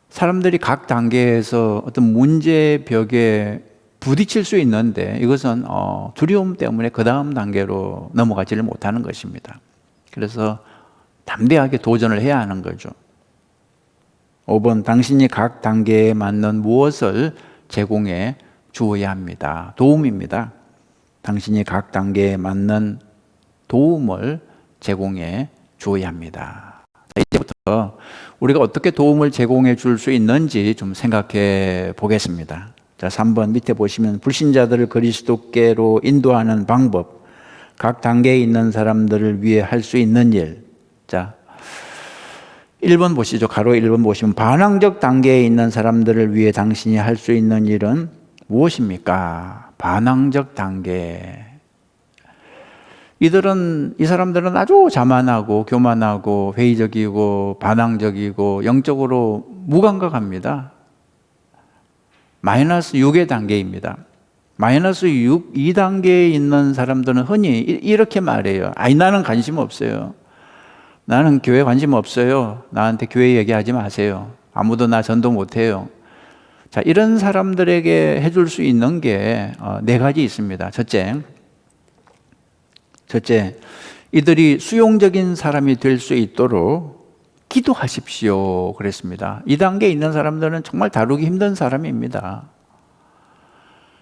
사람들이 각 단계에서 어떤 문제벽에 부딪힐 수 있는데 이것은 두려움 때문에 그 다음 단계로 넘어가지를 못하는 것입니다. 그래서 담대하게 도전을 해야 하는 거죠. 5번, 당신이 각 단계에 맞는 무엇을 제공해 주어야 합니다. 도움입니다. 당신이 각 단계에 맞는 도움을 제공해 주어야 합니다. 이제부터 우리가 어떻게 도움을 제공해 줄 수 있는지 좀 생각해 보겠습니다. 자, 3번 밑에 보시면 불신자들을 그리스도께로 인도하는 방법, 각 단계에 있는 사람들을 위해 할 수 있는 일. 자, 1번 보시죠. 가로 1번 보시면 반항적 단계에 있는 사람들을 위해 당신이 할 수 있는 일은 무엇입니까? 반항적 단계. 이 사람들은 아주 자만하고 교만하고 회의적이고 반항적이고 영적으로 무감각합니다. 마이너스 6의 단계입니다. 마이너스 6, 2단계에 있는 사람들은 흔히 이렇게 말해요. 아니, 나는 관심 없어요. 나는 교회 관심 없어요. 나한테 교회 얘기하지 마세요. 아무도 나 전도 못해요. 자, 이런 사람들에게 해줄 수 있는 게 네 가지 있습니다. 첫째, 이들이 수용적인 사람이 될 수 있도록 기도하십시오. 그랬습니다. 이 단계에 있는 사람들은 정말 다루기 힘든 사람입니다.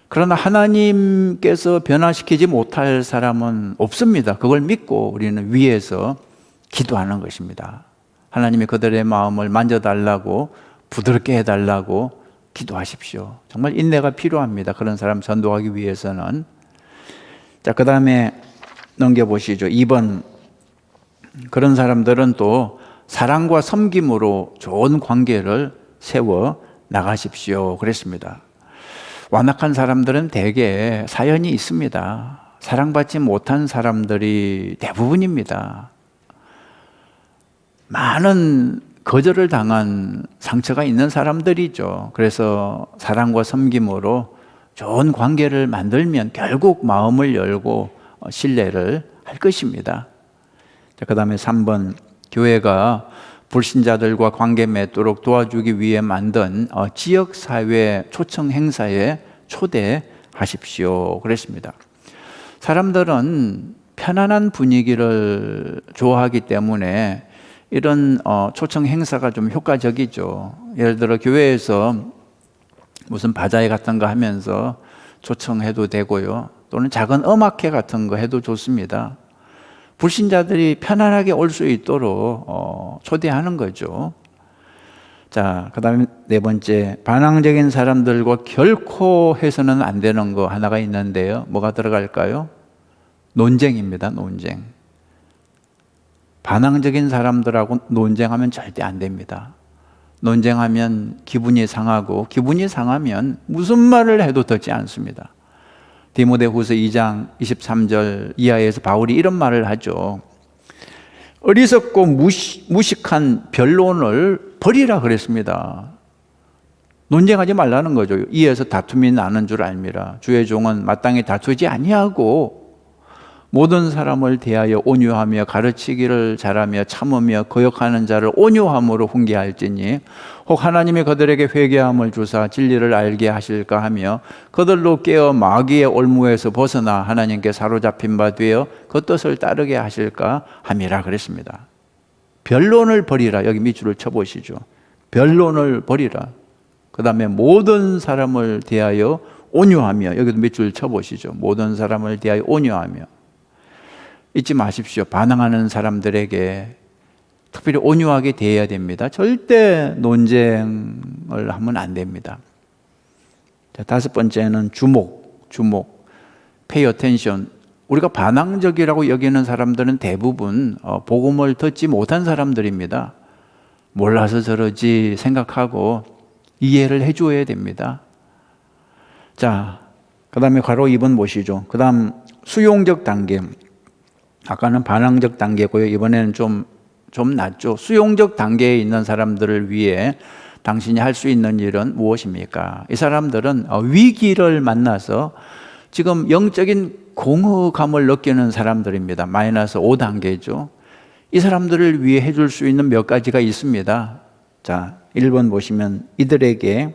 그러나 하나님께서 변화시키지 못할 사람은 없습니다. 그걸 믿고 우리는 위에서 기도하는 것입니다. 하나님이 그들의 마음을 만져달라고, 부드럽게 해달라고 기도하십시오. 정말 인내가 필요합니다. 그런 사람 전도하기 위해서는. 자, 그 다음에 넘겨보시죠. 2번, 그런 사람들은 또 사랑과 섬김으로 좋은 관계를 세워 나가십시오. 그랬습니다. 완악한 사람들은 대개 사연이 있습니다. 사랑받지 못한 사람들이 대부분입니다. 많은 거절을 당한 상처가 있는 사람들이죠. 그래서 사랑과 섬김으로 좋은 관계를 만들면 결국 마음을 열고 신뢰를 할 것입니다. 그 다음에 3번, 교회가 불신자들과 관계 맺도록 도와주기 위해 만든 지역사회 초청 행사에 초대하십시오. 그랬습니다. 사람들은 편안한 분위기를 좋아하기 때문에 이런 초청 행사가 좀 효과적이죠. 예를 들어 교회에서 무슨 바자회 같은 거 하면서 초청해도 되고요. 또는 작은 음악회 같은 거 해도 좋습니다. 불신자들이 편안하게 올 수 있도록 초대하는 거죠. 자, 그 다음에 네 번째, 반항적인 사람들과 결코 해서는 안 되는 거 하나가 있는데요. 뭐가 들어갈까요? 논쟁입니다. 논쟁. 반항적인 사람들하고 논쟁하면 절대 안 됩니다. 논쟁하면 기분이 상하고, 기분이 상하면 무슨 말을 해도 듣지 않습니다. 디모데후서 2장 23절 이하에서 바울이 이런 말을 하죠. 어리석고 무식한 변론을 버리라 그랬습니다. 논쟁하지 말라는 거죠. 이에서 다툼이 나는 줄 알미라. 주의 종은 마땅히 다투지 아니하고 모든 사람을 대하여 온유하며 가르치기를 잘하며 참으며 거역하는 자를 온유함으로 훈계할지니 혹 하나님이 그들에게 회개함을 주사 진리를 알게 하실까 하며 그들로 깨어 마귀의 올무에서 벗어나 하나님께 사로잡힌 바 되어 그 뜻을 따르게 하실까 함이라 그랬습니다. 변론을 버리라. 여기 밑줄을 쳐보시죠. 변론을 버리라. 그 다음에 모든 사람을 대하여 온유하며, 여기도 밑줄 쳐보시죠. 모든 사람을 대하여 온유하며. 잊지 마십시오. 반항하는 사람들에게 특별히 온유하게 대해야 됩니다. 절대 논쟁을 하면 안 됩니다. 자, 다섯 번째는 주목. pay attention. 우리가 반항적이라고 여기는 사람들은 대부분 복음을 듣지 못한 사람들입니다. 몰라서 저러지 생각하고 이해를 해줘야 됩니다. 자, 그 다음에 괄호 2번 보시죠. 그 다음 수용적 단계. 아까는 반항적 단계고요. 이번에는 좀 낮죠. 수용적 단계에 있는 사람들을 위해 당신이 할 수 있는 일은 무엇입니까? 이 사람들은 위기를 만나서 지금 영적인 공허감을 느끼는 사람들입니다. 마이너스 5단계죠. 이 사람들을 위해 해줄 수 있는 몇 가지가 있습니다. 자, 1번 보시면 이들에게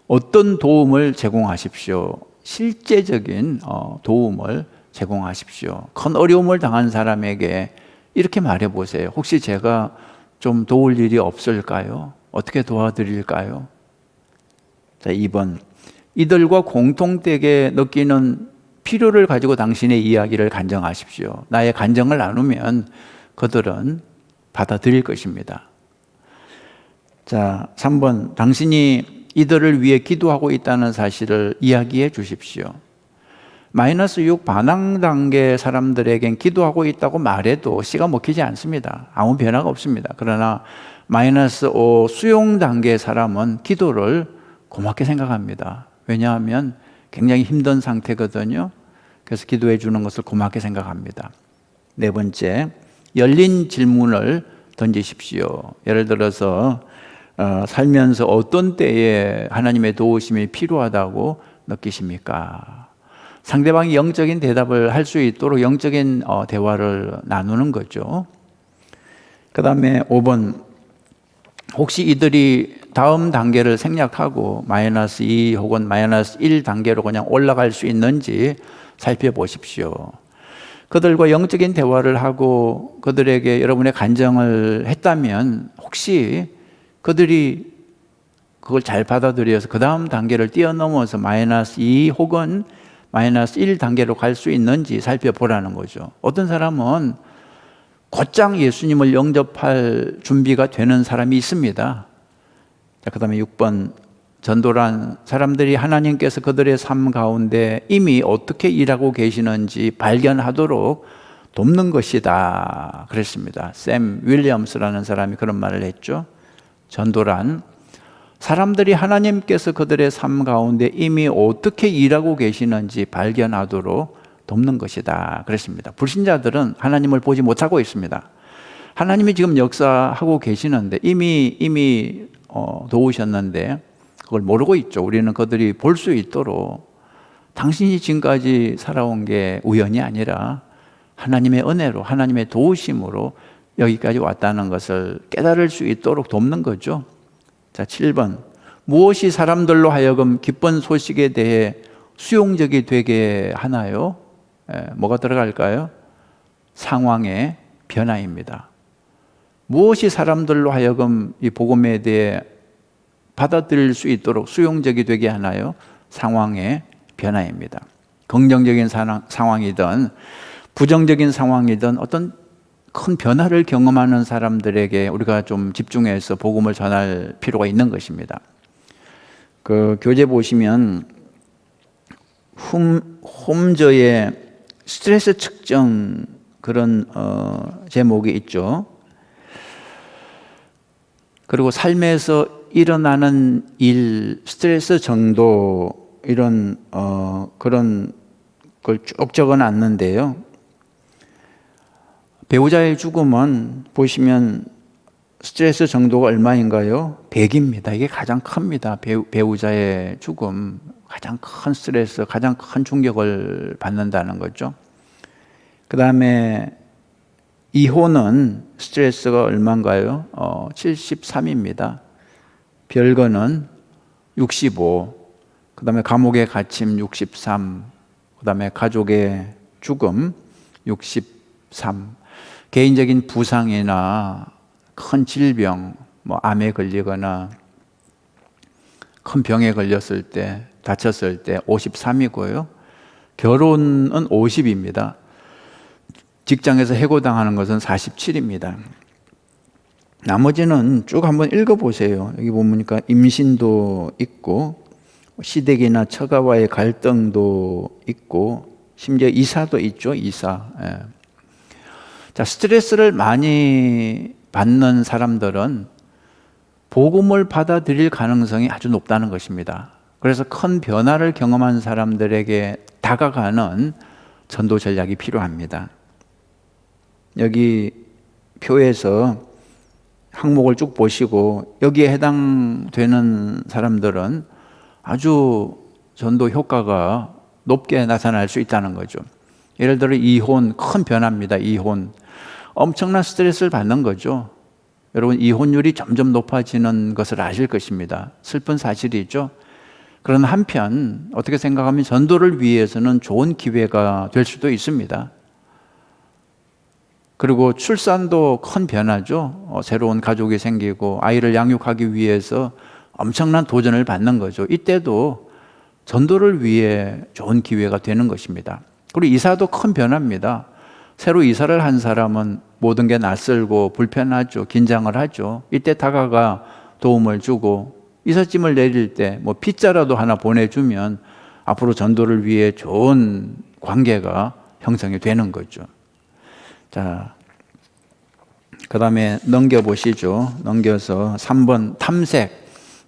어떤 도움을 제공하십시오. 실제적인 도움을 제공하십시오. 큰 어려움을 당한 사람에게 이렇게 말해보세요. 혹시 제가 좀 도울 일이 없을까요? 어떻게 도와드릴까요? 자, 2번. 이들과 공통되게 느끼는 필요를 가지고 당신의 이야기를 간증하십시오. 나의 간증을 나누면 그들은 받아들일 것입니다. 자, 3번. 당신이 이들을 위해 기도하고 있다는 사실을 이야기해 주십시오. 마이너스 6 반항 단계 사람들에겐 기도하고 있다고 말해도 씨가 먹히지 않습니다. 아무 변화가 없습니다. 그러나 마이너스 5 수용 단계 사람은 기도를 고맙게 생각합니다. 왜냐하면 굉장히 힘든 상태거든요. 그래서 기도해 주는 것을 고맙게 생각합니다. 4번째, 열린 질문을 던지십시오. 예를 들어서 살면서 어떤 때에 하나님의 도우심이 필요하다고 느끼십니까? 상대방이 영적인 대답을 할 수 있도록 영적인 대화를 나누는 거죠. 그 다음에 5번, 혹시 이들이 다음 단계를 생략하고 마이너스 2 혹은 마이너스 1 단계로 그냥 올라갈 수 있는지 살펴보십시오. 그들과 영적인 대화를 하고 그들에게 여러분의 간증을 했다면 혹시 그들이 그걸 잘 받아들여서 그 다음 단계를 뛰어넘어서 마이너스 2 혹은 마이너스 1 단계로 갈 수 있는지 살펴보라는 거죠. 어떤 사람은 곧장 예수님을 영접할 준비가 되는 사람이 있습니다. 자, 그 다음에 6번, 전도란 사람들이 하나님께서 그들의 삶 가운데 이미 어떻게 일하고 계시는지 발견하도록 돕는 것이다 그랬습니다. 샘 윌리엄스라는 사람이 그런 말을 했죠. 전도란 사람들이 하나님께서 그들의 삶 가운데 이미 어떻게 일하고 계시는지 발견하도록 돕는 것이다 그랬습니다. 불신자들은 하나님을 보지 못하고 있습니다. 하나님이 지금 역사하고 계시는데 이미 도우셨는데 그걸 모르고 있죠. 우리는 그들이 볼 수 있도록 당신이 지금까지 살아온 게 우연이 아니라 하나님의 은혜로 하나님의 도우심으로 여기까지 왔다는 것을 깨달을 수 있도록 돕는 거죠. 자, 7번. 무엇이 사람들로 하여금 기쁜 소식에 대해 수용적이 되게 하나요? 뭐가 들어갈까요? 상황의 변화입니다. 무엇이 사람들로 하여금 이 복음에 대해 받아들일 수 있도록 수용적이 되게 하나요? 상황의 변화입니다. 긍정적인 상황이든 부정적인 상황이든 어떤 큰 변화를 경험하는 사람들에게 우리가 좀 집중해서 복음을 전할 필요가 있는 것입니다. 그 교재 보시면 홈저의 스트레스 측정 그런 제목이 있죠. 그리고 삶에서 일어나는 일, 스트레스 정도 이런 그런 걸 쭉 적어놨는데요. 배우자의 죽음은 보시면 스트레스 정도가 얼마인가요? 100입니다. 이게 가장 큽니다. 배우자의 죽음, 가장 큰 스트레스, 가장 큰 충격을 받는다는 거죠. 그 다음에 이혼은 스트레스가 얼마인가요? 73입니다. 별거는 65, 그 다음에 감옥의 갇힘 63, 그 다음에 가족의 죽음 63, 개인적인 부상이나 큰 질병, 암에 걸리거나 큰 병에 걸렸을 때, 다쳤을 때 53이고요. 결혼은 50입니다. 직장에서 해고당하는 것은 47입니다. 나머지는 쭉 한번 읽어보세요. 여기 보니까 임신도 있고 시댁이나 처가와의 갈등도 있고 심지어 이사도 있죠. 이사. 예. 자, 스트레스를 많이 받는 사람들은 복음을 받아들일 가능성이 아주 높다는 것입니다. 그래서 큰 변화를 경험한 사람들에게 다가가는 전도 전략이 필요합니다. 여기 표에서 항목을 쭉 보시고 여기에 해당되는 사람들은 아주 전도 효과가 높게 나타날 수 있다는 거죠. 예를 들어 이혼, 큰 변화입니다. 이혼. 엄청난 스트레스를 받는 거죠. 여러분, 이혼율이 점점 높아지는 것을 아실 것입니다. 슬픈 사실이죠. 그러나 한편 어떻게 생각하면 전도를 위해서는 좋은 기회가 될 수도 있습니다. 그리고 출산도 큰 변화죠. 새로운 가족이 생기고 아이를 양육하기 위해서 엄청난 도전을 받는 거죠. 이때도 전도를 위해 좋은 기회가 되는 것입니다. 그리고 이사도 큰 변화입니다. 새로 이사를 한 사람은 모든 게 낯설고 불편하죠. 긴장을 하죠. 이때 다가가 도움을 주고 이삿짐을 내릴 때 뭐 피자라도 하나 보내주면 앞으로 전도를 위해 좋은 관계가 형성이 되는 거죠. 자, 그 다음에 넘겨보시죠. 넘겨서 3번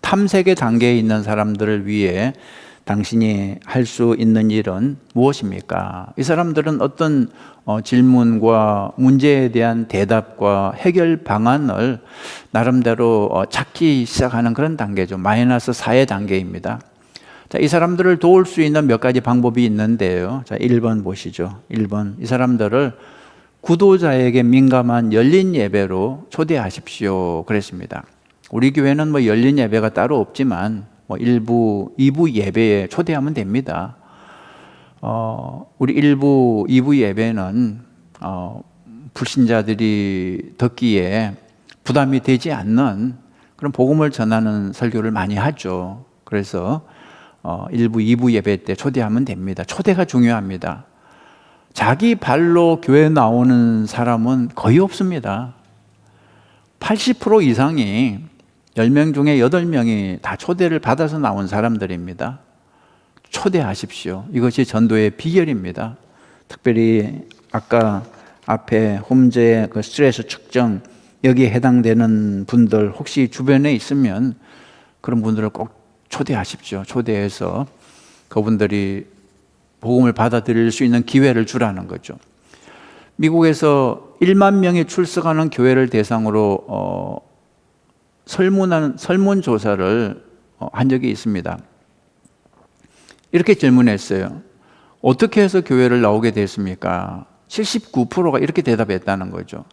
탐색의 단계에 있는 사람들을 위해 당신이 할 수 있는 일은 무엇입니까? 이 사람들은 어떤 질문과 문제에 대한 대답과 해결 방안을 나름대로 찾기 시작하는 그런 단계죠. -4의 단계입니다. 자, 이 사람들을 도울 수 있는 몇 가지 방법이 있는데요. 자, 1번 보시죠. 1번. 이 사람들을 구도자에게 민감한 열린 예배로 초대하십시오. 그랬습니다. 우리 교회는 뭐 열린 예배가 따로 없지만 뭐 1부, 2부 예배에 초대하면 됩니다. 우리 1부, 2부 예배는 불신자들이 듣기에 부담이 되지 않는 그런 복음을 전하는 설교를 많이 하죠. 그래서 1부, 2부 예배 때 초대하면 됩니다. 초대가 중요합니다. 자기 발로 교회 나오는 사람은 거의 없습니다. 80% 이상이 10명 중에 8명이 다 초대를 받아서 나온 사람들입니다. 초대하십시오. 이것이 전도의 비결입니다. 특별히 아까 앞에 홈즈의 그 스트레스 측정, 여기에 해당되는 분들 혹시 주변에 있으면 그런 분들을 꼭 초대하십시오. 초대해서 그분들이 복음을 받아들일 수 있는 기회를 주라는 거죠. 미국에서 1만 명이 출석하는 교회를 대상으로 설문조사를 한 적이 있습니다. 이렇게 질문했어요. 어떻게 해서 교회를 나오게 됐습니까? 79%가 이렇게 대답했다는 거죠.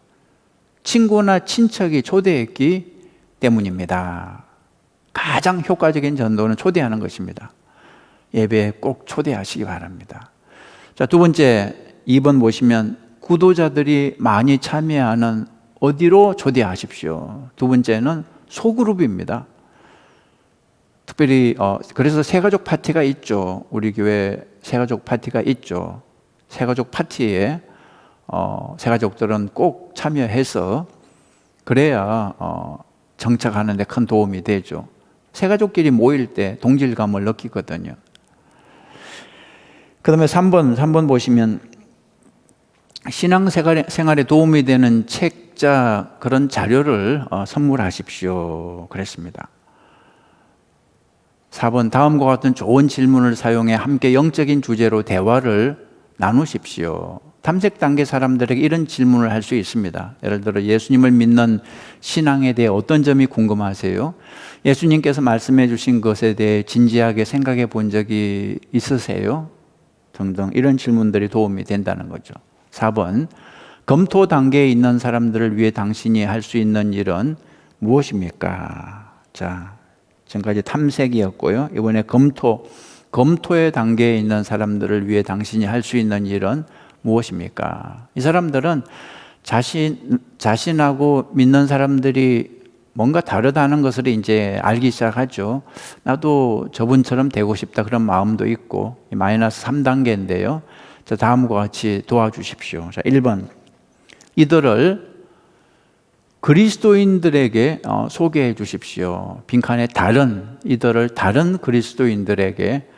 친구나 친척이 초대했기 때문입니다. 가장 효과적인 전도는 초대하는 것입니다. 예배에 꼭 초대하시기 바랍니다. 자, 두 번째, 2번 보시면 구도자들이 많이 참여하는 어디로 초대하십시오. 두 번째는 소그룹입니다. 특별히 그래서 새가족 파티가 있죠. 우리 교회 새가족 파티가 있죠. 새가족 파티에 새가족들은 꼭 참여해서 그래야 정착하는 데 큰 도움이 되죠. 새가족끼리 모일 때 동질감을 느끼거든요. 그 다음에 3번 보시면 신앙생활에 도움이 되는 책자 그런 자료를 선물하십시오. 그랬습니다. 4번 다음과 같은 좋은 질문을 사용해 함께 영적인 주제로 대화를 나누십시오. 탐색 단계 사람들에게 이런 질문을 할 수 있습니다. 예를 들어 예수님을 믿는 신앙에 대해 어떤 점이 궁금하세요? 예수님께서 말씀해 주신 것에 대해 진지하게 생각해 본 적이 있으세요? 등등 이런 질문들이 도움이 된다는 거죠. 4번 검토 단계에 있는 사람들을 위해 당신이 할 수 있는 일은 무엇입니까? 자, 지금까지 탐색이었고요. 이번에 검토의 단계에 있는 사람들을 위해 당신이 할 수 있는 일은 무엇입니까? 이 사람들은 자신하고 믿는 사람들이 뭔가 다르다는 것을 이제 알기 시작하죠. 나도 저분처럼 되고 싶다 그런 마음도 있고 -3단계인데요. 자, 다음과 같이 도와주십시오. 자, 1번 이들을 그리스도인들에게 소개해 주십시오. 빈칸에 이들을 다른 그리스도인들에게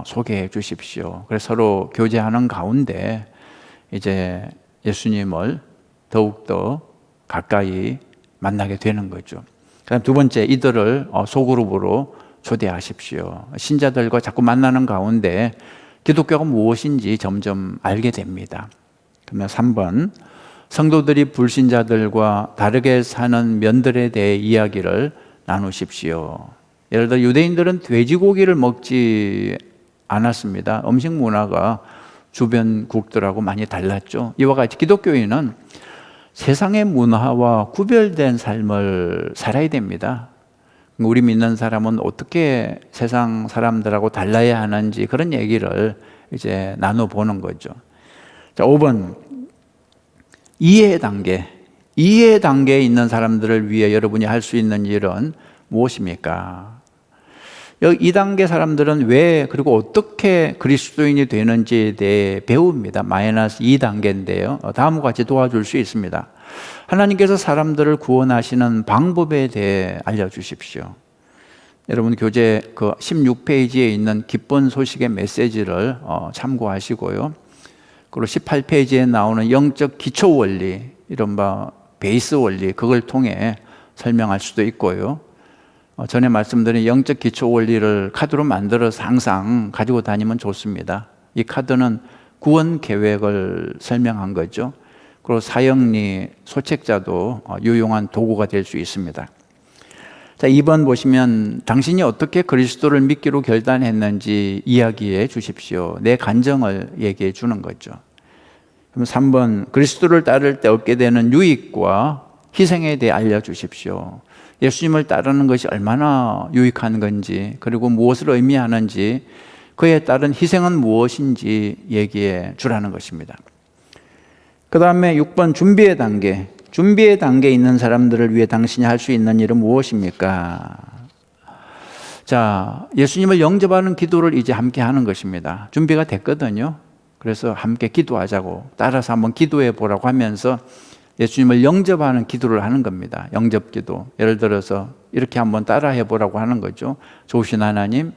소개해 주십시오. 그래서 서로 교제하는 가운데 이제 예수님을 더욱더 가까이 만나게 되는 거죠. 그다음 두 번째, 이들을 소그룹으로 초대하십시오. 신자들과 자꾸 만나는 가운데 기독교가 무엇인지 점점 알게 됩니다. 그러면 3번, 성도들이 불신자들과 다르게 사는 면들에 대해 이야기를 나누십시오. 예를 들어 유대인들은 돼지고기를 먹지 않았습니다. 음식 문화가 주변국들하고 많이 달랐죠. 이와 같이 기독교인은 세상의 문화와 구별된 삶을 살아야 됩니다. 우리 믿는 사람은 어떻게 세상 사람들하고 달라야 하는지 그런 얘기를 이제 나눠보는 거죠. 자, 5번. 이해 단계. 이해 단계에 있는 사람들을 위해 여러분이 할 수 있는 일은 무엇입니까? 이 단계 사람들은 왜 그리고 어떻게 그리스도인이 되는지에 대해 배웁니다. 마이너스 2단계인데요. 다음과 같이 도와줄 수 있습니다. 하나님께서 사람들을 구원하시는 방법에 대해 알려주십시오. 여러분 교재 그 16페이지에 있는 기쁜 소식의 메시지를 참고하시고요. 그리고 18페이지에 나오는 영적 기초 원리, 이른바 베이스 원리, 그걸 통해 설명할 수도 있고요. 전에 말씀드린 영적 기초 원리를 카드로 만들어서 항상 가지고 다니면 좋습니다. 이 카드는 구원 계획을 설명한 거죠. 그리고 사형리, 소책자도 유용한 도구가 될 수 있습니다. 자, 2번 보시면 당신이 어떻게 그리스도를 믿기로 결단했는지 이야기해 주십시오. 내 간정을 얘기해 주는 거죠. 그럼 3번, 그리스도를 따를 때 얻게 되는 유익과 희생에 대해 알려주십시오. 예수님을 따르는 것이 얼마나 유익한 건지, 그리고 무엇을 의미하는지, 그에 따른 희생은 무엇인지 얘기해 주라는 것입니다. 그 다음에 6번, 준비의 단계. 준비의 단계에 있는 사람들을 위해 당신이 할 수 있는 일은 무엇입니까? 자, 예수님을 영접하는 기도를 이제 함께 하는 것입니다. 준비가 됐거든요. 그래서 함께 기도하자고, 따라서 한번 기도해 보라고 하면서 예수님을 영접하는 기도를 하는 겁니다. 영접 기도. 예를 들어서 이렇게 한번 따라해 보라고 하는 거죠. 좋으신 하나님,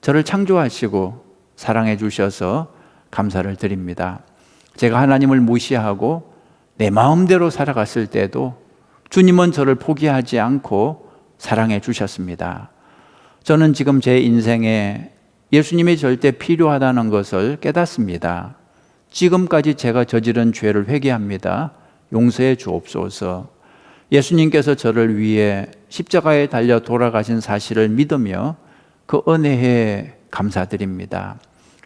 저를 창조하시고 사랑해 주셔서 감사를 드립니다. 제가 하나님을 무시하고 내 마음대로 살아갔을 때도 주님은 저를 포기하지 않고 사랑해 주셨습니다. 저는 지금 제 인생에 예수님이 절대 필요하다는 것을 깨닫습니다. 지금까지 제가 저지른 죄를 회개합니다. 용서해 주옵소서. 예수님께서 저를 위해 십자가에 달려 돌아가신 사실을 믿으며 그 은혜에 감사드립니다.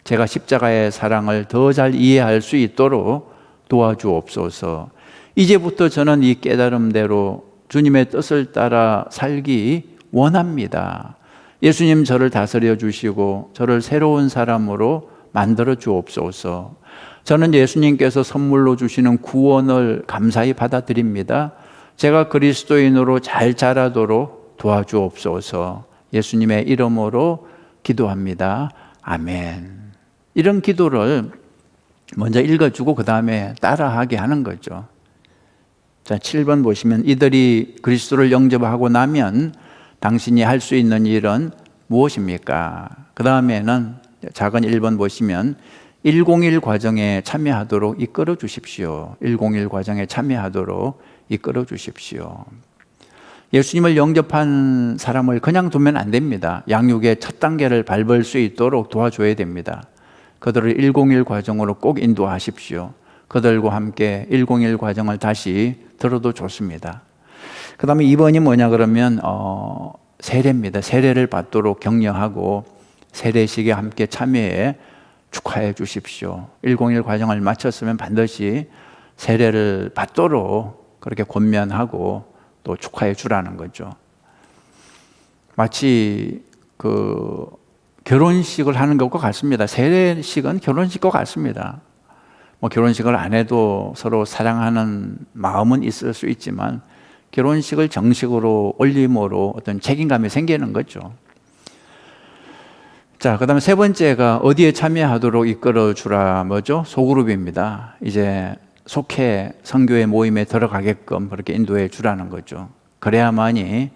제가 십자가의 사랑을 더 잘 이해할 수 있도록 도와주옵소서. 이제부터 저는 이 깨달음대로 주님의 뜻을 따라 살기 원합니다. 예수님 저를 다스려 주시고 저를 새로운 사람으로 만들어 주옵소서. 저는 예수님께서 선물로 주시는 구원을 감사히 받아들입니다. 제가 그리스도인으로 잘 자라도록 도와주옵소서. 예수님의 이름으로 기도합니다. 아멘. 이런 기도를 먼저 읽어주고 그 다음에 따라하게 하는 거죠. 자, 7번 보시면 이들이 그리스도를 영접하고 나면 당신이 할 수 있는 일은 무엇입니까? 그 다음에는 작은 1번 보시면 101 과정에 참여하도록 이끌어 주십시오. 101 과정에 참여하도록 이끌어 주십시오. 예수님을 영접한 사람을 그냥 두면 안 됩니다. 양육의 첫 단계를 밟을 수 있도록 도와줘야 됩니다. 그들을 101 과정으로 꼭 인도하십시오. 그들과 함께 101 과정을 다시 들어도 좋습니다. 그 다음에 2번이 뭐냐 그러면 세례입니다. 세례를 받도록 격려하고 세례식에 함께 참여해 축하해 주십시오. 101 과정을 마쳤으면 반드시 세례를 받도록 그렇게 권면하고 또 축하해 주라는 거죠. 마치 그 결혼식을 하는 것과 같습니다. 세례식은 결혼식과 같습니다. 뭐 결혼식을 안 해도 서로 사랑하는 마음은 있을 수 있지만 결혼식을 정식으로 올림으로 어떤 책임감이 생기는 거죠. 자, 그 다음에 세 번째가 어디에 참여하도록 이끌어 주라 뭐죠? 소그룹입니다. 이제 속해 선교의 모임에 들어가게끔 그렇게 인도해 주라는 거죠. 그래야만이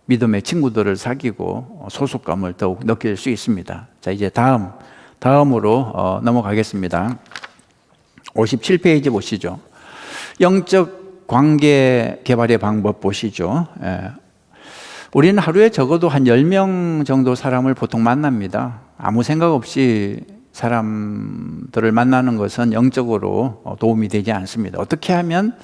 믿음의 친구들을 사귀고 소속감을 더욱 느낄 수 있습니다. 자, 이제 다음으로 넘어가겠습니다. 57페이지 보시죠. 영적 관계 개발의 방법 보시죠. 우리는 하루에 적어도 한 10명 정도 사람을 보통 만납니다. 아무 생각 없이 사람들을 만나는 것은 영적으로 도움이 되지 않습니다. 어떻게 하면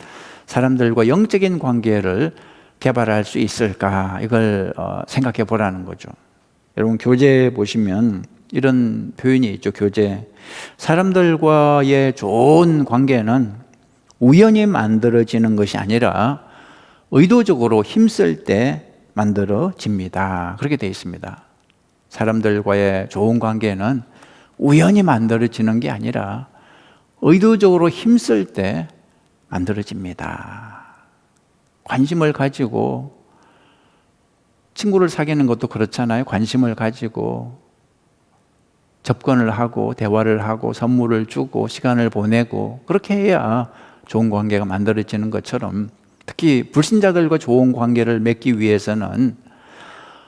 사람들과 영적인 관계를 개발할 수 있을까? 이걸 생각해 보라는 거죠. 여러분, 교재 보시면 이런 표현이 있죠. 교재. 사람들과의 좋은 관계는 우연히 만들어지는 것이 아니라 의도적으로 힘쓸 때 만들어집니다. 그렇게 되어 있습니다. 사람들과의 좋은 관계는 우연히 만들어지는 게 아니라 의도적으로 힘쓸 때 만들어집니다. 관심을 가지고, 친구를 사귀는 것도 그렇잖아요. 관심을 가지고 접근을 하고 대화를 하고 선물을 주고 시간을 보내고, 그렇게 해야 좋은 관계가 만들어지는 것처럼 특히 불신자들과 좋은 관계를 맺기 위해서는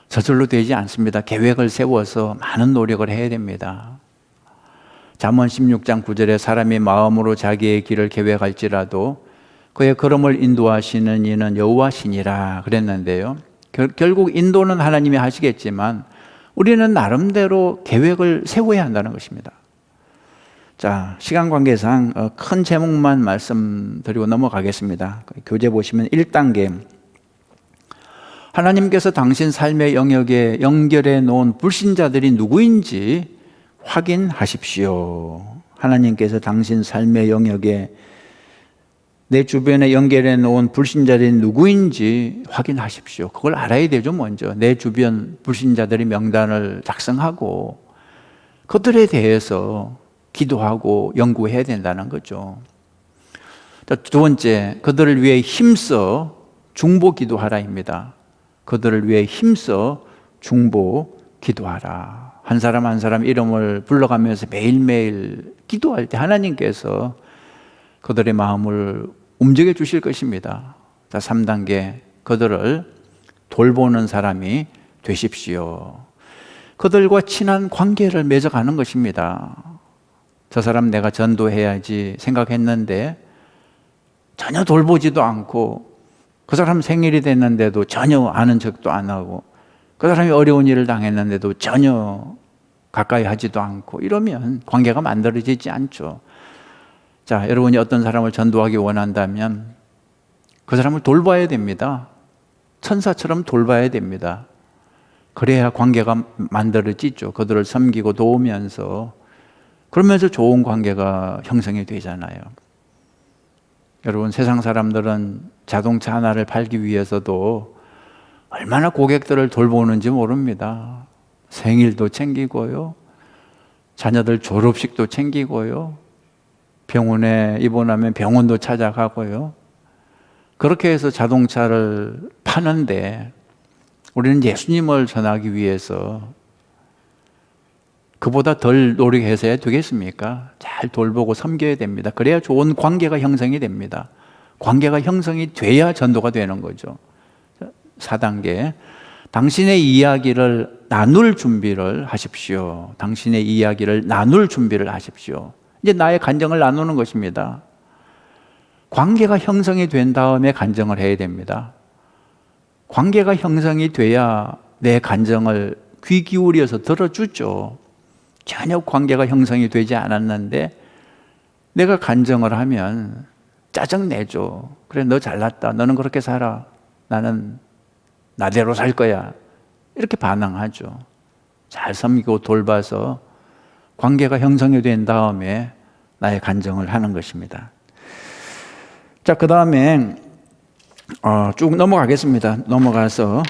저절로 되지 않습니다. 계획을 세워서 많은 노력을 해야 됩니다. 잠언 16장 9절에 사람이 마음으로 자기의 길을 계획할지라도 그의 걸음을 인도하시는 이는 여호와시니라 그랬는데요. 결국 인도는 하나님이 하시겠지만 우리는 나름대로 계획을 세워야 한다는 것입니다. 자, 시간 관계상 큰 제목만 말씀드리고 넘어가겠습니다. 교재 보시면 1단계, 하나님께서 당신 삶의 영역에 연결해 놓은 불신자들이 누구인지 확인하십시오. 하나님께서 당신 삶의 영역에 내 주변에 연결해 놓은 불신자들이 누구인지 확인하십시오. 그걸 알아야 되죠. 먼저 내 주변 불신자들의 명단을 작성하고 그들에 대해서 기도하고 연구해야 된다는 거죠. 두 번째, 그들을 위해 힘써 중보 기도하라입니다. 그들을 위해 힘써 중보 기도하라. 한 사람 한 사람 이름을 불러가면서 매일매일 기도할 때 하나님께서 그들의 마음을 움직여 주실 것입니다. 자, 3단계, 그들을 돌보는 사람이 되십시오. 그들과 친한 관계를 맺어가는 것입니다. 저 사람 내가 전도해야지 생각했는데 전혀 돌보지도 않고, 그 사람 생일이 됐는데도 전혀 아는 척도 안 하고, 그 사람이 어려운 일을 당했는데도 전혀 가까이 하지도 않고, 이러면 관계가 만들어지지 않죠. 자, 여러분이 어떤 사람을 전도하기 원한다면 그 사람을 돌봐야 됩니다. 천사처럼 돌봐야 됩니다. 그래야 관계가 만들어지죠. 그들을 섬기고 도우면서, 그러면서 좋은 관계가 형성이 되잖아요. 여러분, 세상 사람들은 자동차 하나를 팔기 위해서도 얼마나 고객들을 돌보는지 모릅니다. 생일도 챙기고요, 자녀들 졸업식도 챙기고요, 병원에 입원하면 병원도 찾아가고요. 그렇게 해서 자동차를 파는데 우리는 예수님을 전하기 위해서 그보다 덜 노력해서야 되겠습니까? 잘 돌보고 섬겨야 됩니다. 그래야 좋은 관계가 형성이 됩니다. 관계가 형성이 돼야 전도가 되는 거죠. 4단계, 당신의 이야기를 나눌 준비를 하십시오. 당신의 이야기를 나눌 준비를 하십시오. 이제 나의 간증을 나누는 것입니다. 관계가 형성이 된 다음에 간증을 해야 됩니다. 관계가 형성이 돼야 내 간증을 귀 기울여서 들어주죠. 전혀 관계가 형성이 되지 않았는데 내가 간증을 하면 짜증내죠. 그래, 너 잘났다. 너는 그렇게 살아. 나는 나대로 살 거야. 이렇게 반항하죠. 잘 섬기고 돌봐서 관계가 형성이 된 다음에 나의 간증을 하는 것입니다. 자, 그 다음에 쭉 넘어가겠습니다. 넘어가서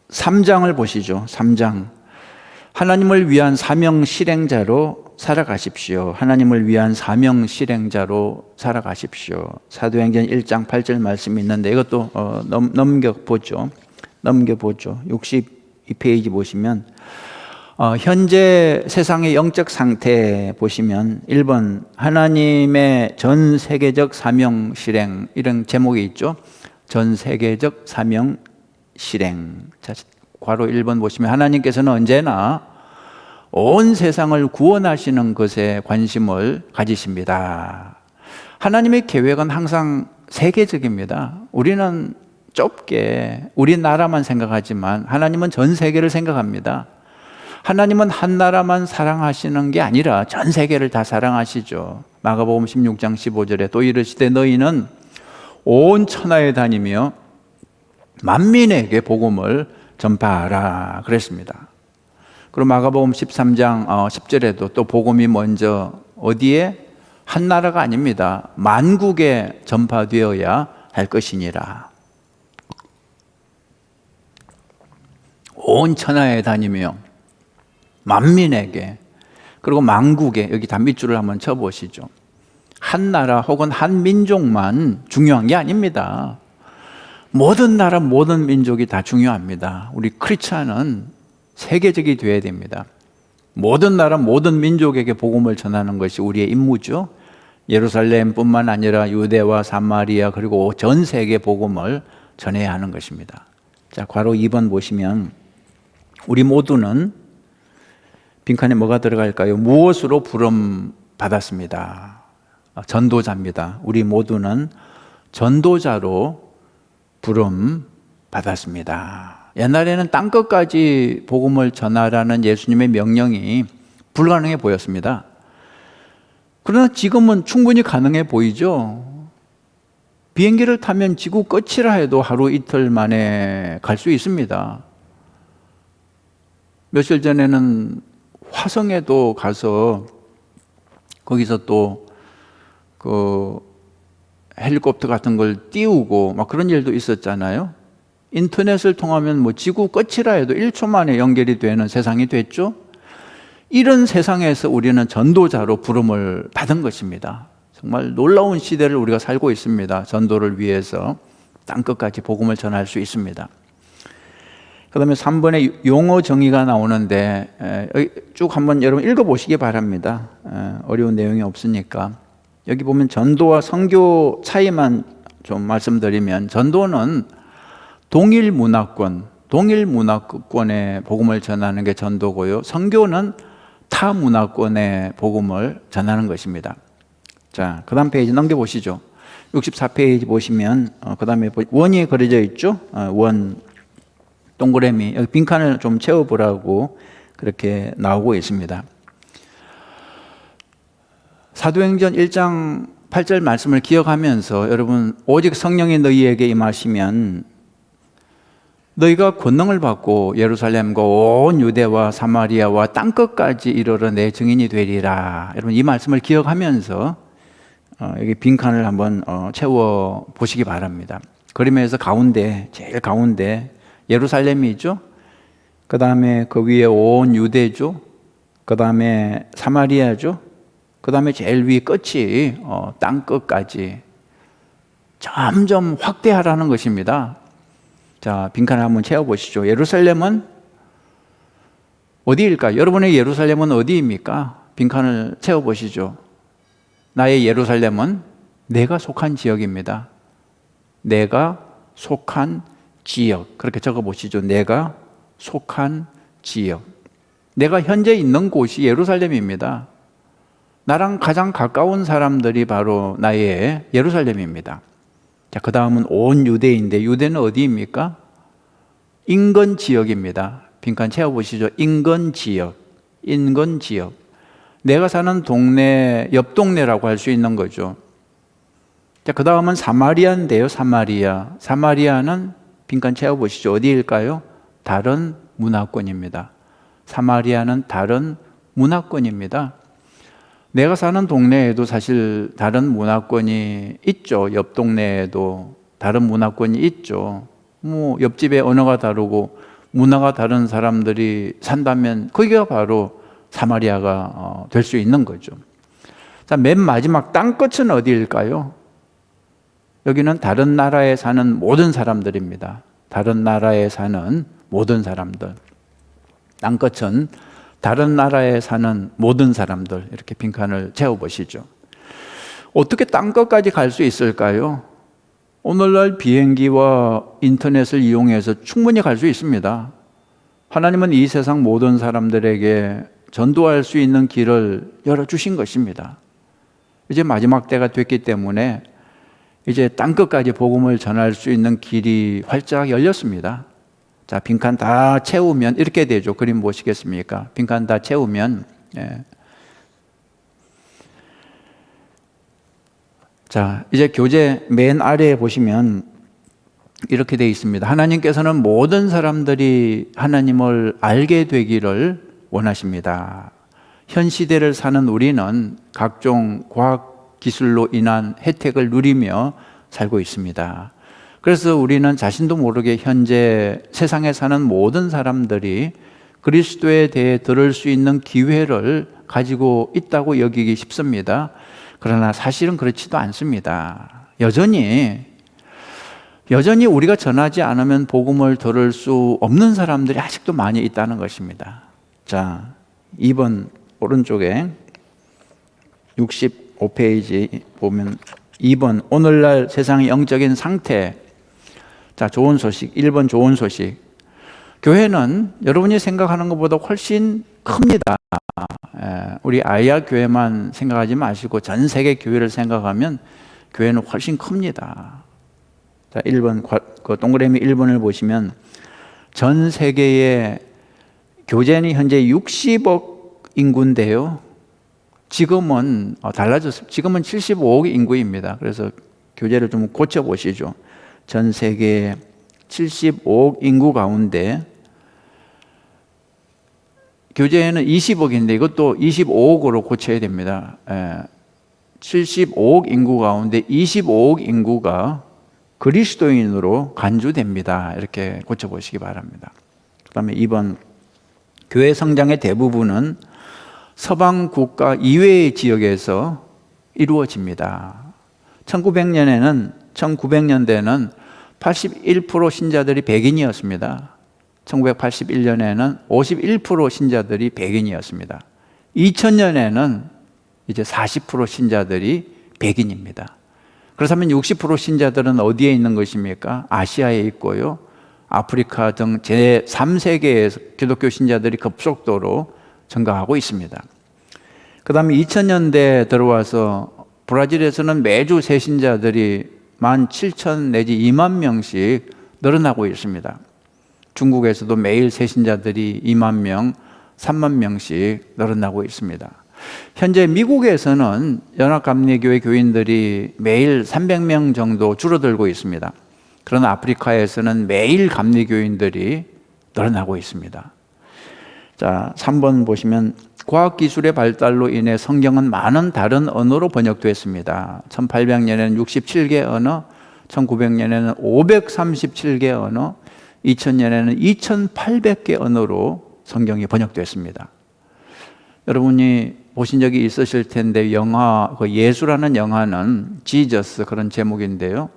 3장을 보시죠. 3장. 하나님을 위한 사명 실행자로 살아가십시오. 하나님을 위한 사명 실행자로 살아가십시오. 사도행전 1장 8절 말씀이 있는데 이것도 넘겨보죠. 62페이지 보시면 현재 세상의 영적 상태 보시면 1번 하나님의 전 세계적 사명 실행, 이런 제목이 있죠. 전 세계적 사명 실행. 자, 괄호 1번 보시면 하나님께서는 언제나 온 세상을 구원하시는 것에 관심을 가지십니다. 하나님의 계획은 항상 세계적입니다. 우리는 좁게 우리나라만 생각하지만 하나님은 전 세계를 생각합니다. 하나님은 한 나라만 사랑하시는 게 아니라 전 세계를 다 사랑하시죠. 마가복음 16장 15절에 또 이르시되 너희는 온 천하에 다니며 만민에게 복음을 전파하라 그랬습니다. 그리고 마가복음 13장 10절에도 또 복음이 먼저 어디에? 한 나라가 아닙니다. 만국에 전파되어야 할 것이니라. 온 천하에 다니며 만민에게, 그리고 만국에, 여기 다 밑줄을 한번 쳐보시죠. 한 나라 혹은 한 민족만 중요한 게 아닙니다. 모든 나라, 모든 민족이 다 중요합니다. 우리 크리스찬은 세계적이 되어야 됩니다. 모든 나라, 모든 민족에게 복음을 전하는 것이 우리의 임무죠. 예루살렘뿐만 아니라 유대와 사마리아 그리고 전 세계 복음을 전해야 하는 것입니다. 자, 괄호 2번 보시면 우리 모두는 빈칸에 뭐가 들어갈까요? 무엇으로 부름 받았습니다. 전도자입니다. 우리 모두는 전도자로 부름 받았습니다. 옛날에는 땅끝까지 복음을 전하라는 예수님의 명령이 불가능해 보였습니다. 그러나 지금은 충분히 가능해 보이죠. 비행기를 타면 지구 끝이라 해도 하루 이틀 만에 갈 수 있습니다. 며칠 전에는 화성에도 가서 거기서 또 그 헬리콥터 같은 걸 띄우고 막 그런 일도 있었잖아요. 인터넷을 통하면 뭐 지구 끝이라 해도 1초 만에 연결이 되는 세상이 됐죠. 이런 세상에서 우리는 전도자로 부름을 받은 것입니다. 정말 놀라운 시대를 우리가 살고 있습니다. 전도를 위해서 땅끝까지 복음을 전할 수 있습니다. 그 다음에 3번에 용어 정의가 나오는데 쭉 한번 여러분 읽어보시기 바랍니다. 어려운 내용이 없으니까. 여기 보면 전도와 선교 차이만 좀 말씀드리면, 전도는 동일 문화권의 복음을 전하는 게 전도고요. 선교는 타 문화권의 복음을 전하는 것입니다. 자, 그 다음 페이지 넘겨보시죠. 64페이지 보시면 그 다음에 원이 그려져 있죠. 원 동그라미, 여기 빈칸을 좀 채워보라고 그렇게 나오고 있습니다. 사도행전 1장 8절 말씀을 기억하면서 여러분, 오직 성령이 너희에게 임하시면 너희가 권능을 받고 예루살렘과 온 유대와 사마리아와 땅끝까지 이르러 내 증인이 되리라. 여러분, 이 말씀을 기억하면서 여기 빈칸을 한번 채워 보시기 바랍니다. 그림에서 가운데, 제일 가운데 예루살렘이죠. 그 다음에 그 위에 온 유대죠. 그 다음에 사마리아죠. 그 다음에 제일 위 끝이 땅끝까지 점점 확대하라는 것입니다. 자, 빈칸을 한번 채워보시죠. 예루살렘은 어디일까요? 여러분의 예루살렘은 어디입니까? 빈칸을 채워보시죠. 나의 예루살렘은 내가 속한 지역입니다. 내가 속한 지역. 그렇게 적어보시죠. 내가 속한 지역. 내가 현재 있는 곳이 예루살렘입니다. 나랑 가장 가까운 사람들이 바로 나의 예루살렘입니다. 자, 그 다음은 온 유대인데, 유대는 어디입니까? 인근 지역입니다. 빈칸 채워보시죠. 인근 지역. 내가 사는 동네, 옆 동네라고 할 수 있는 거죠. 자, 그 다음은 사마리아인데요. 사마리아는 빈칸 채워보시죠. 어디일까요? 다른 문화권입니다. 사마리아는 다른 문화권입니다. 내가 사는 동네에도 사실 다른 문화권이 있죠. 옆 동네에도 다른 문화권이 있죠. 뭐 옆집에 언어가 다르고 문화가 다른 사람들이 산다면 거기가 바로 사마리아가 될 수 있는 거죠. 자, 맨 마지막 땅끝은 어디일까요? 여기는 다른 나라에 사는 모든 사람들입니다. 다른 나라에 사는 모든 사람들. 땅끝은 다른 나라에 사는 모든 사람들. 이렇게 빈칸을 채워보시죠. 어떻게 땅끝까지 갈 수 있을까요? 오늘날 비행기와 인터넷을 이용해서 충분히 갈 수 있습니다. 하나님은 이 세상 모든 사람들에게 전도할 수 있는 길을 열어주신 것입니다. 이제 마지막 때가 됐기 때문에 이제 땅끝까지 복음을 전할 수 있는 길이 활짝 열렸습니다. 자, 빈칸 다 채우면 이렇게 되죠. 그림 보시겠습니까? 빈칸 다 채우면 자, 이제 교재 맨 아래에 보시면 이렇게 되어 있습니다. 하나님께서는 모든 사람들이 하나님을 알게 되기를 원하십니다. 현 시대를 사는 우리는 각종 과학 기술로 인한 혜택을 누리며 살고 있습니다. 그래서 우리는 자신도 모르게 현재 세상에 사는 모든 사람들이 그리스도에 대해 들을 수 있는 기회를 가지고 있다고 여기기 쉽습니다. 그러나 사실은 그렇지도 않습니다. 여전히 우리가 전하지 않으면 복음을 들을 수 없는 사람들이 아직도 많이 있다는 것입니다. 자, 2번 오른쪽에 65페이지 보면 2번 오늘날 세상의 영적인 상태. 자, 좋은 소식. 1번 좋은 소식. 교회는 여러분이 생각하는 것보다 훨씬 큽니다. 우리 아이야 교회만 생각하지 마시고 전 세계 교회를 생각하면 교회는 훨씬 큽니다. 자, 1번 그 동그라미 1번을 보시면 전 세계의 교제는 현재 60억 인구인데요. 지금은 달라졌어요. 지금은 75억 인구입니다. 그래서 교제를 좀 고쳐 보시죠. 전 세계 75억 인구 가운데 교제는 20억인데 이것도 25억으로 고쳐야 됩니다. 75억 인구 가운데 25억 인구가 그리스도인으로 간주됩니다. 이렇게 고쳐보시기 바랍니다. 그 다음에 2번 교회 성장의 대부분은 서방 국가 이외의 지역에서 이루어집니다. 1900년대에는 81% 신자들이 백인이었습니다. 1981년에는 51% 신자들이 백인이었습니다. 2000년에는 이제 40% 신자들이 백인입니다. 그렇다면 60% 신자들은 어디에 있는 것입니까? 아시아에 있고요. 아프리카 등 제3세계에서 기독교 신자들이 급속도로 증가하고 있습니다. 그 다음에 2000년대에 들어와서 브라질에서는 매주 새 신자들이 17,000 내지 2만 명씩 늘어나고 있습니다. 중국에서도 매일 새 신자들이 2만 명, 3만 명씩 늘어나고 있습니다. 현재 미국에서는 연합감리교회 교인들이 매일 300명 정도 줄어들고 있습니다. 그러나 아프리카에서는 매일 감리교인들이 늘어나고 있습니다. 자, 3번 보시면 과학기술의 발달로 인해 성경은 많은 다른 언어로 번역됐습니다. 1800년에는 67개 언어, 1900년에는 537개 언어, 2000년에는 2800개 언어로 성경이 번역됐습니다. 여러분이 보신 적이 있으실 텐데 영화 예수라는 영화는 지저스 그런 제목인데요.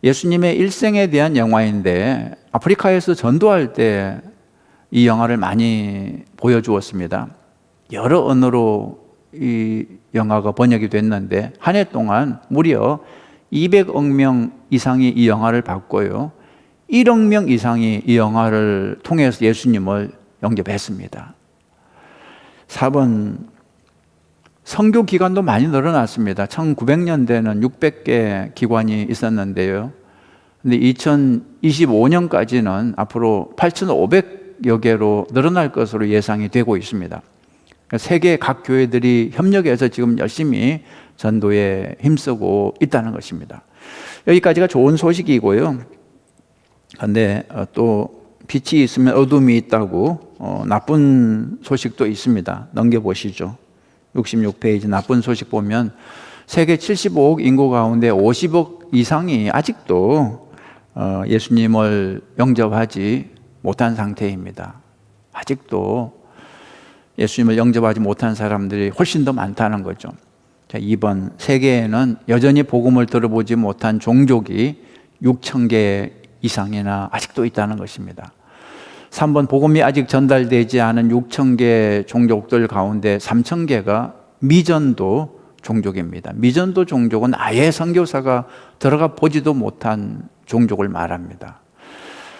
예수님의 일생에 대한 영화인데 아프리카에서 전도할 때 이 영화를 많이 보여주었습니다. 여러 언어로 이 영화가 번역이 됐는데 한 해 동안 무려 200억 명 이상이 이 영화를 봤고요. 1억 명 이상이 이 영화를 통해서 예수님을 영접했습니다. 4번 선교 기관도 많이 늘어났습니다. 1900년대는 600개 기관이 있었는데요. 근데 2025년까지는 앞으로 8,500여 개로 늘어날 것으로 예상이 되고 있습니다. 세계 각 교회들이 협력해서 지금 열심히 전도에 힘쓰고 있다는 것입니다. 여기까지가 좋은 소식이고요. 그런데 또 빛이 있으면 어둠이 있다고 나쁜 소식도 있습니다. 넘겨보시죠. 66페이지 나쁜 소식 보면 세계 75억 인구 가운데 50억 이상이 아직도 예수님을 영접하지 못한 상태입니다. 아직도 예수님을 영접하지 못한 사람들이 훨씬 더 많다는 거죠. 자, 2번 세계에는 여전히 복음을 들어보지 못한 종족이 6,000개 이상이나 아직도 있다는 것입니다. 3번 복음이 아직 전달되지 않은 6,000개 종족들 가운데 3,000개가 미전도 종족입니다. 미전도 종족은 아예 선교사가 들어가 보지도 못한 종족을 말합니다.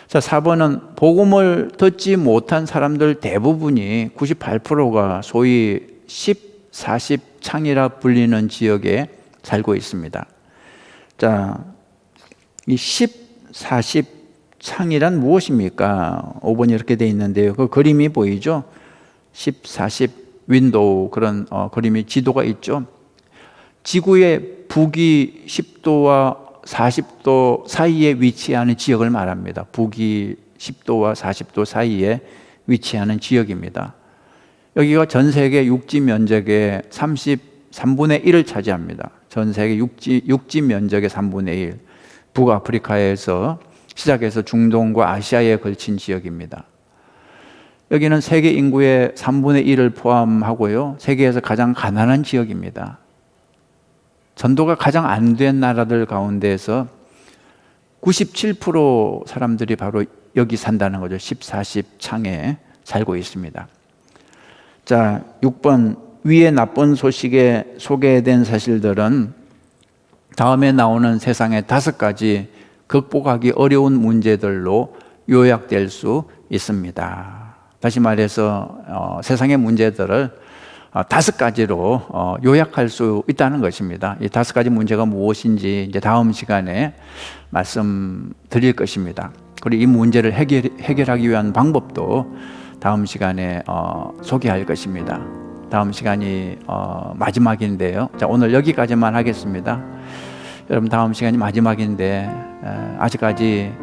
자, 4번은 복음을 듣지 못한 사람들 대부분이 98%가 소위 10, 40 창이라 불리는 지역에 살고 있습니다. 자, 이 10, 40 창이란 무엇입니까? 5번이 이렇게 되어 있는데요. 그 그림이 보이죠? 10, 40 윈도우 그런 그림이 지도가 있죠. 지구의 북위 10도와 40도 사이에 위치하는 지역을 말합니다. 북위 10도와 40도 사이에 위치하는 지역입니다. 여기가 전 세계 육지 면적의 33분의 1을 차지합니다. 전 세계 육지 면적의 3분의 1. 북아프리카에서 시작해서 중동과 아시아에 걸친 지역입니다. 여기는 세계 인구의 3분의 1을 포함하고요. 세계에서 가장 가난한 지역입니다. 전도가 가장 안 된 나라들 가운데에서 97% 사람들이 바로 여기 산다는 거죠. 10, 40 창에 살고 있습니다. 자, 6번 위에 나쁜 소식에 소개된 사실들은 다음에 나오는 세상의 5가지 극복하기 어려운 문제들로 요약될 수 있습니다. 다시 말해서 세상의 문제들을 5가지로 요약할 수 있다는 것입니다. 이 5가지 문제가 무엇인지 이제 다음 시간에 말씀드릴 것입니다. 그리고 이 문제를 해결하기 위한 방법도 다음 시간에 소개할 것입니다. 다음 시간이 마지막인데요. 자, 오늘 여기까지만 하겠습니다. 여러분, 다음 시간이 마지막인데 아직까지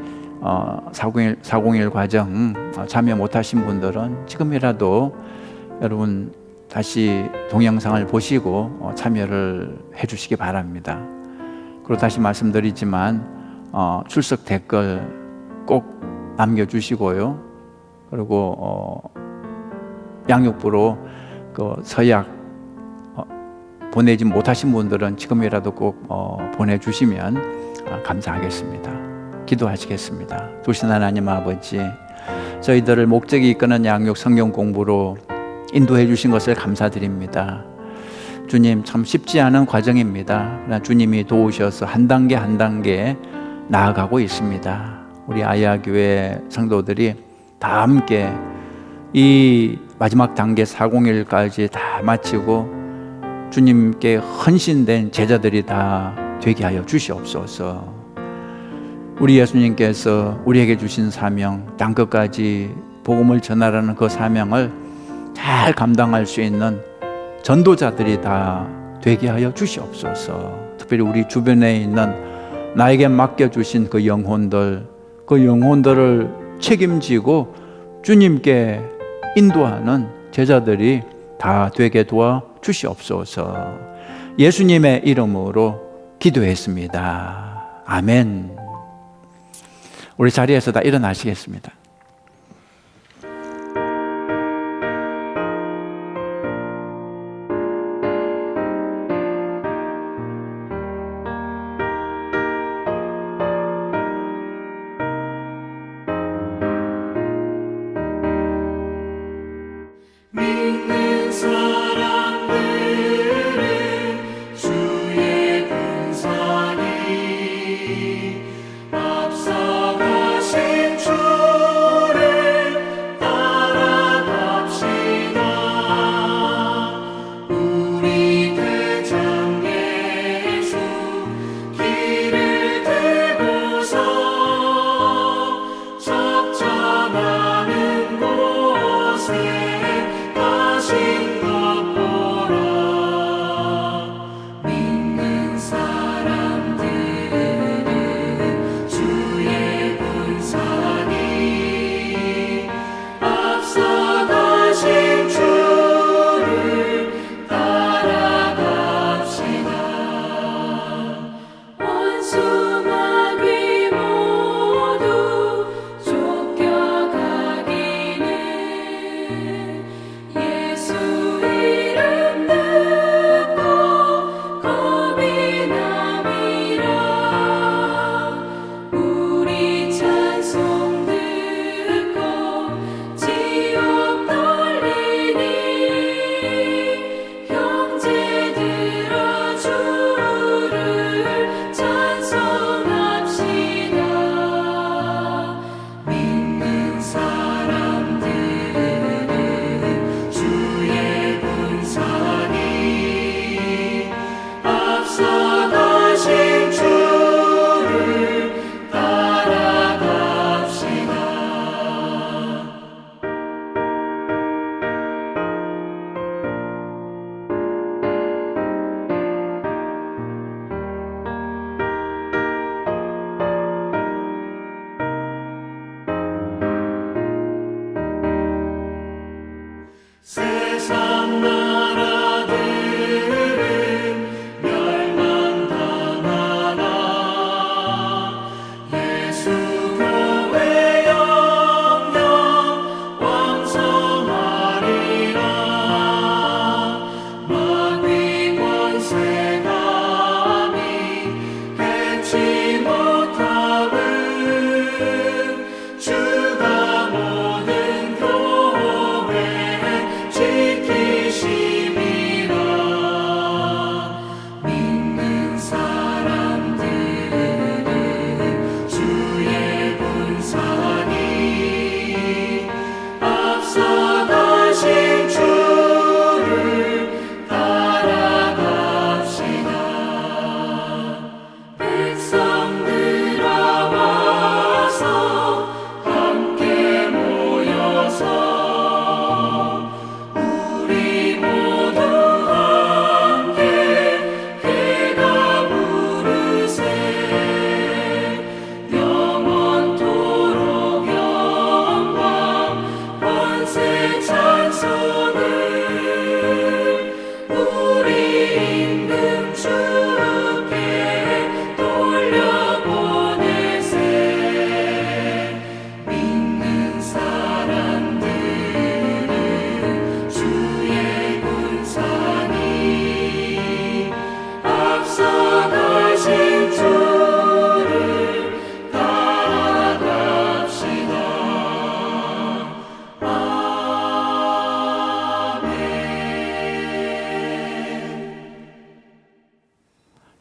401 과정 참여 못하신 분들은 지금이라도 여러분 다시 동영상을 보시고 참여를 해주시기 바랍니다. 그리고 다시 말씀드리지만 출석 댓글 꼭 남겨주시고요. 그리고 양육부로 그 서약 보내지 못하신 분들은 지금이라도 꼭 보내주시면 감사하겠습니다. 기도하시겠습니다. 두신 하나님 아버지, 저희들을 목적이 이끄는 양육 성경 공부로 인도해 주신 것을 감사드립니다. 주님, 참 쉽지 않은 과정입니다. 그러나 주님이 도우셔서 한 단계 한 단계 나아가고 있습니다. 우리 아이아교회 성도들이 다 함께 이 마지막 단계 401까지 다 마치고 주님께 헌신된 제자들이 다 되게 하여 주시옵소서. 우리 예수님께서 우리에게 주신 사명, 땅끝까지 복음을 전하라는 그 사명을 잘 감당할 수 있는 전도자들이 다 되게 하여 주시옵소서. 특별히 우리 주변에 있는 나에게 맡겨주신 그 영혼들을 책임지고 주님께 인도하는 제자들이 다 되게 도와 주시옵소서. 예수님의 이름으로 기도했습니다. 아멘. 우리 자리에서 다 일어나시겠습니다. 믿는 사람들은 주의 군사니 앞서가신 주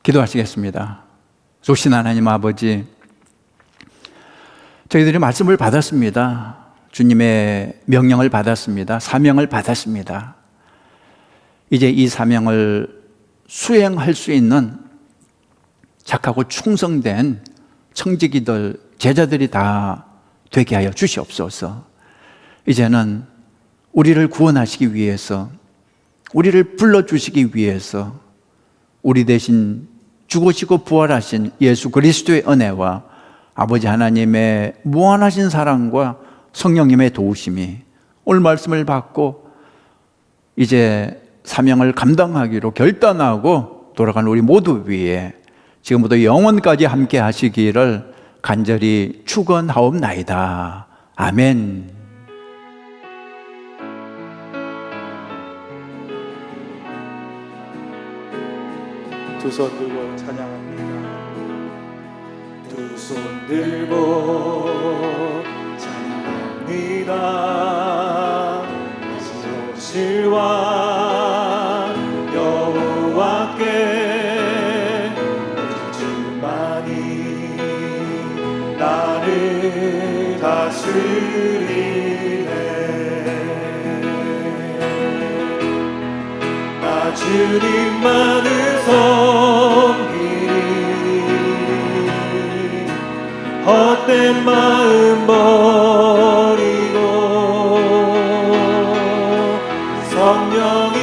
기도하시겠습니다. 좋으신 하나님 아버지, 저희들이 말씀을 받았습니다. 주님의 명령을 받았습니다. 사명을 받았습니다. 이제 이 사명을 수행할 수 있는 착하고 충성된 청지기들, 제자들이 다 되게 하여 주시옵소서. 이제는 우리를 구원하시기 위해서, 우리를 불러주시기 위해서 우리 대신 죽으시고 부활하신 예수 그리스도의 은혜와 아버지 하나님의 무한하신 사랑과 성령님의 도우심이 오늘 말씀을 받고 이제 사명을 감당하기로 결단하고 돌아가는 우리 모두 위에 지금부터 영원까지 함께 하시기를 간절히 축원하옵나이다. 아멘. 두 손 들고 찬양합니다. 두 손 들고 찬양합니다. 오실 왕 여호와께 주만이 나를 다스리네. 나 주님만을 섬기리. 헛된 마음 버리고 성령이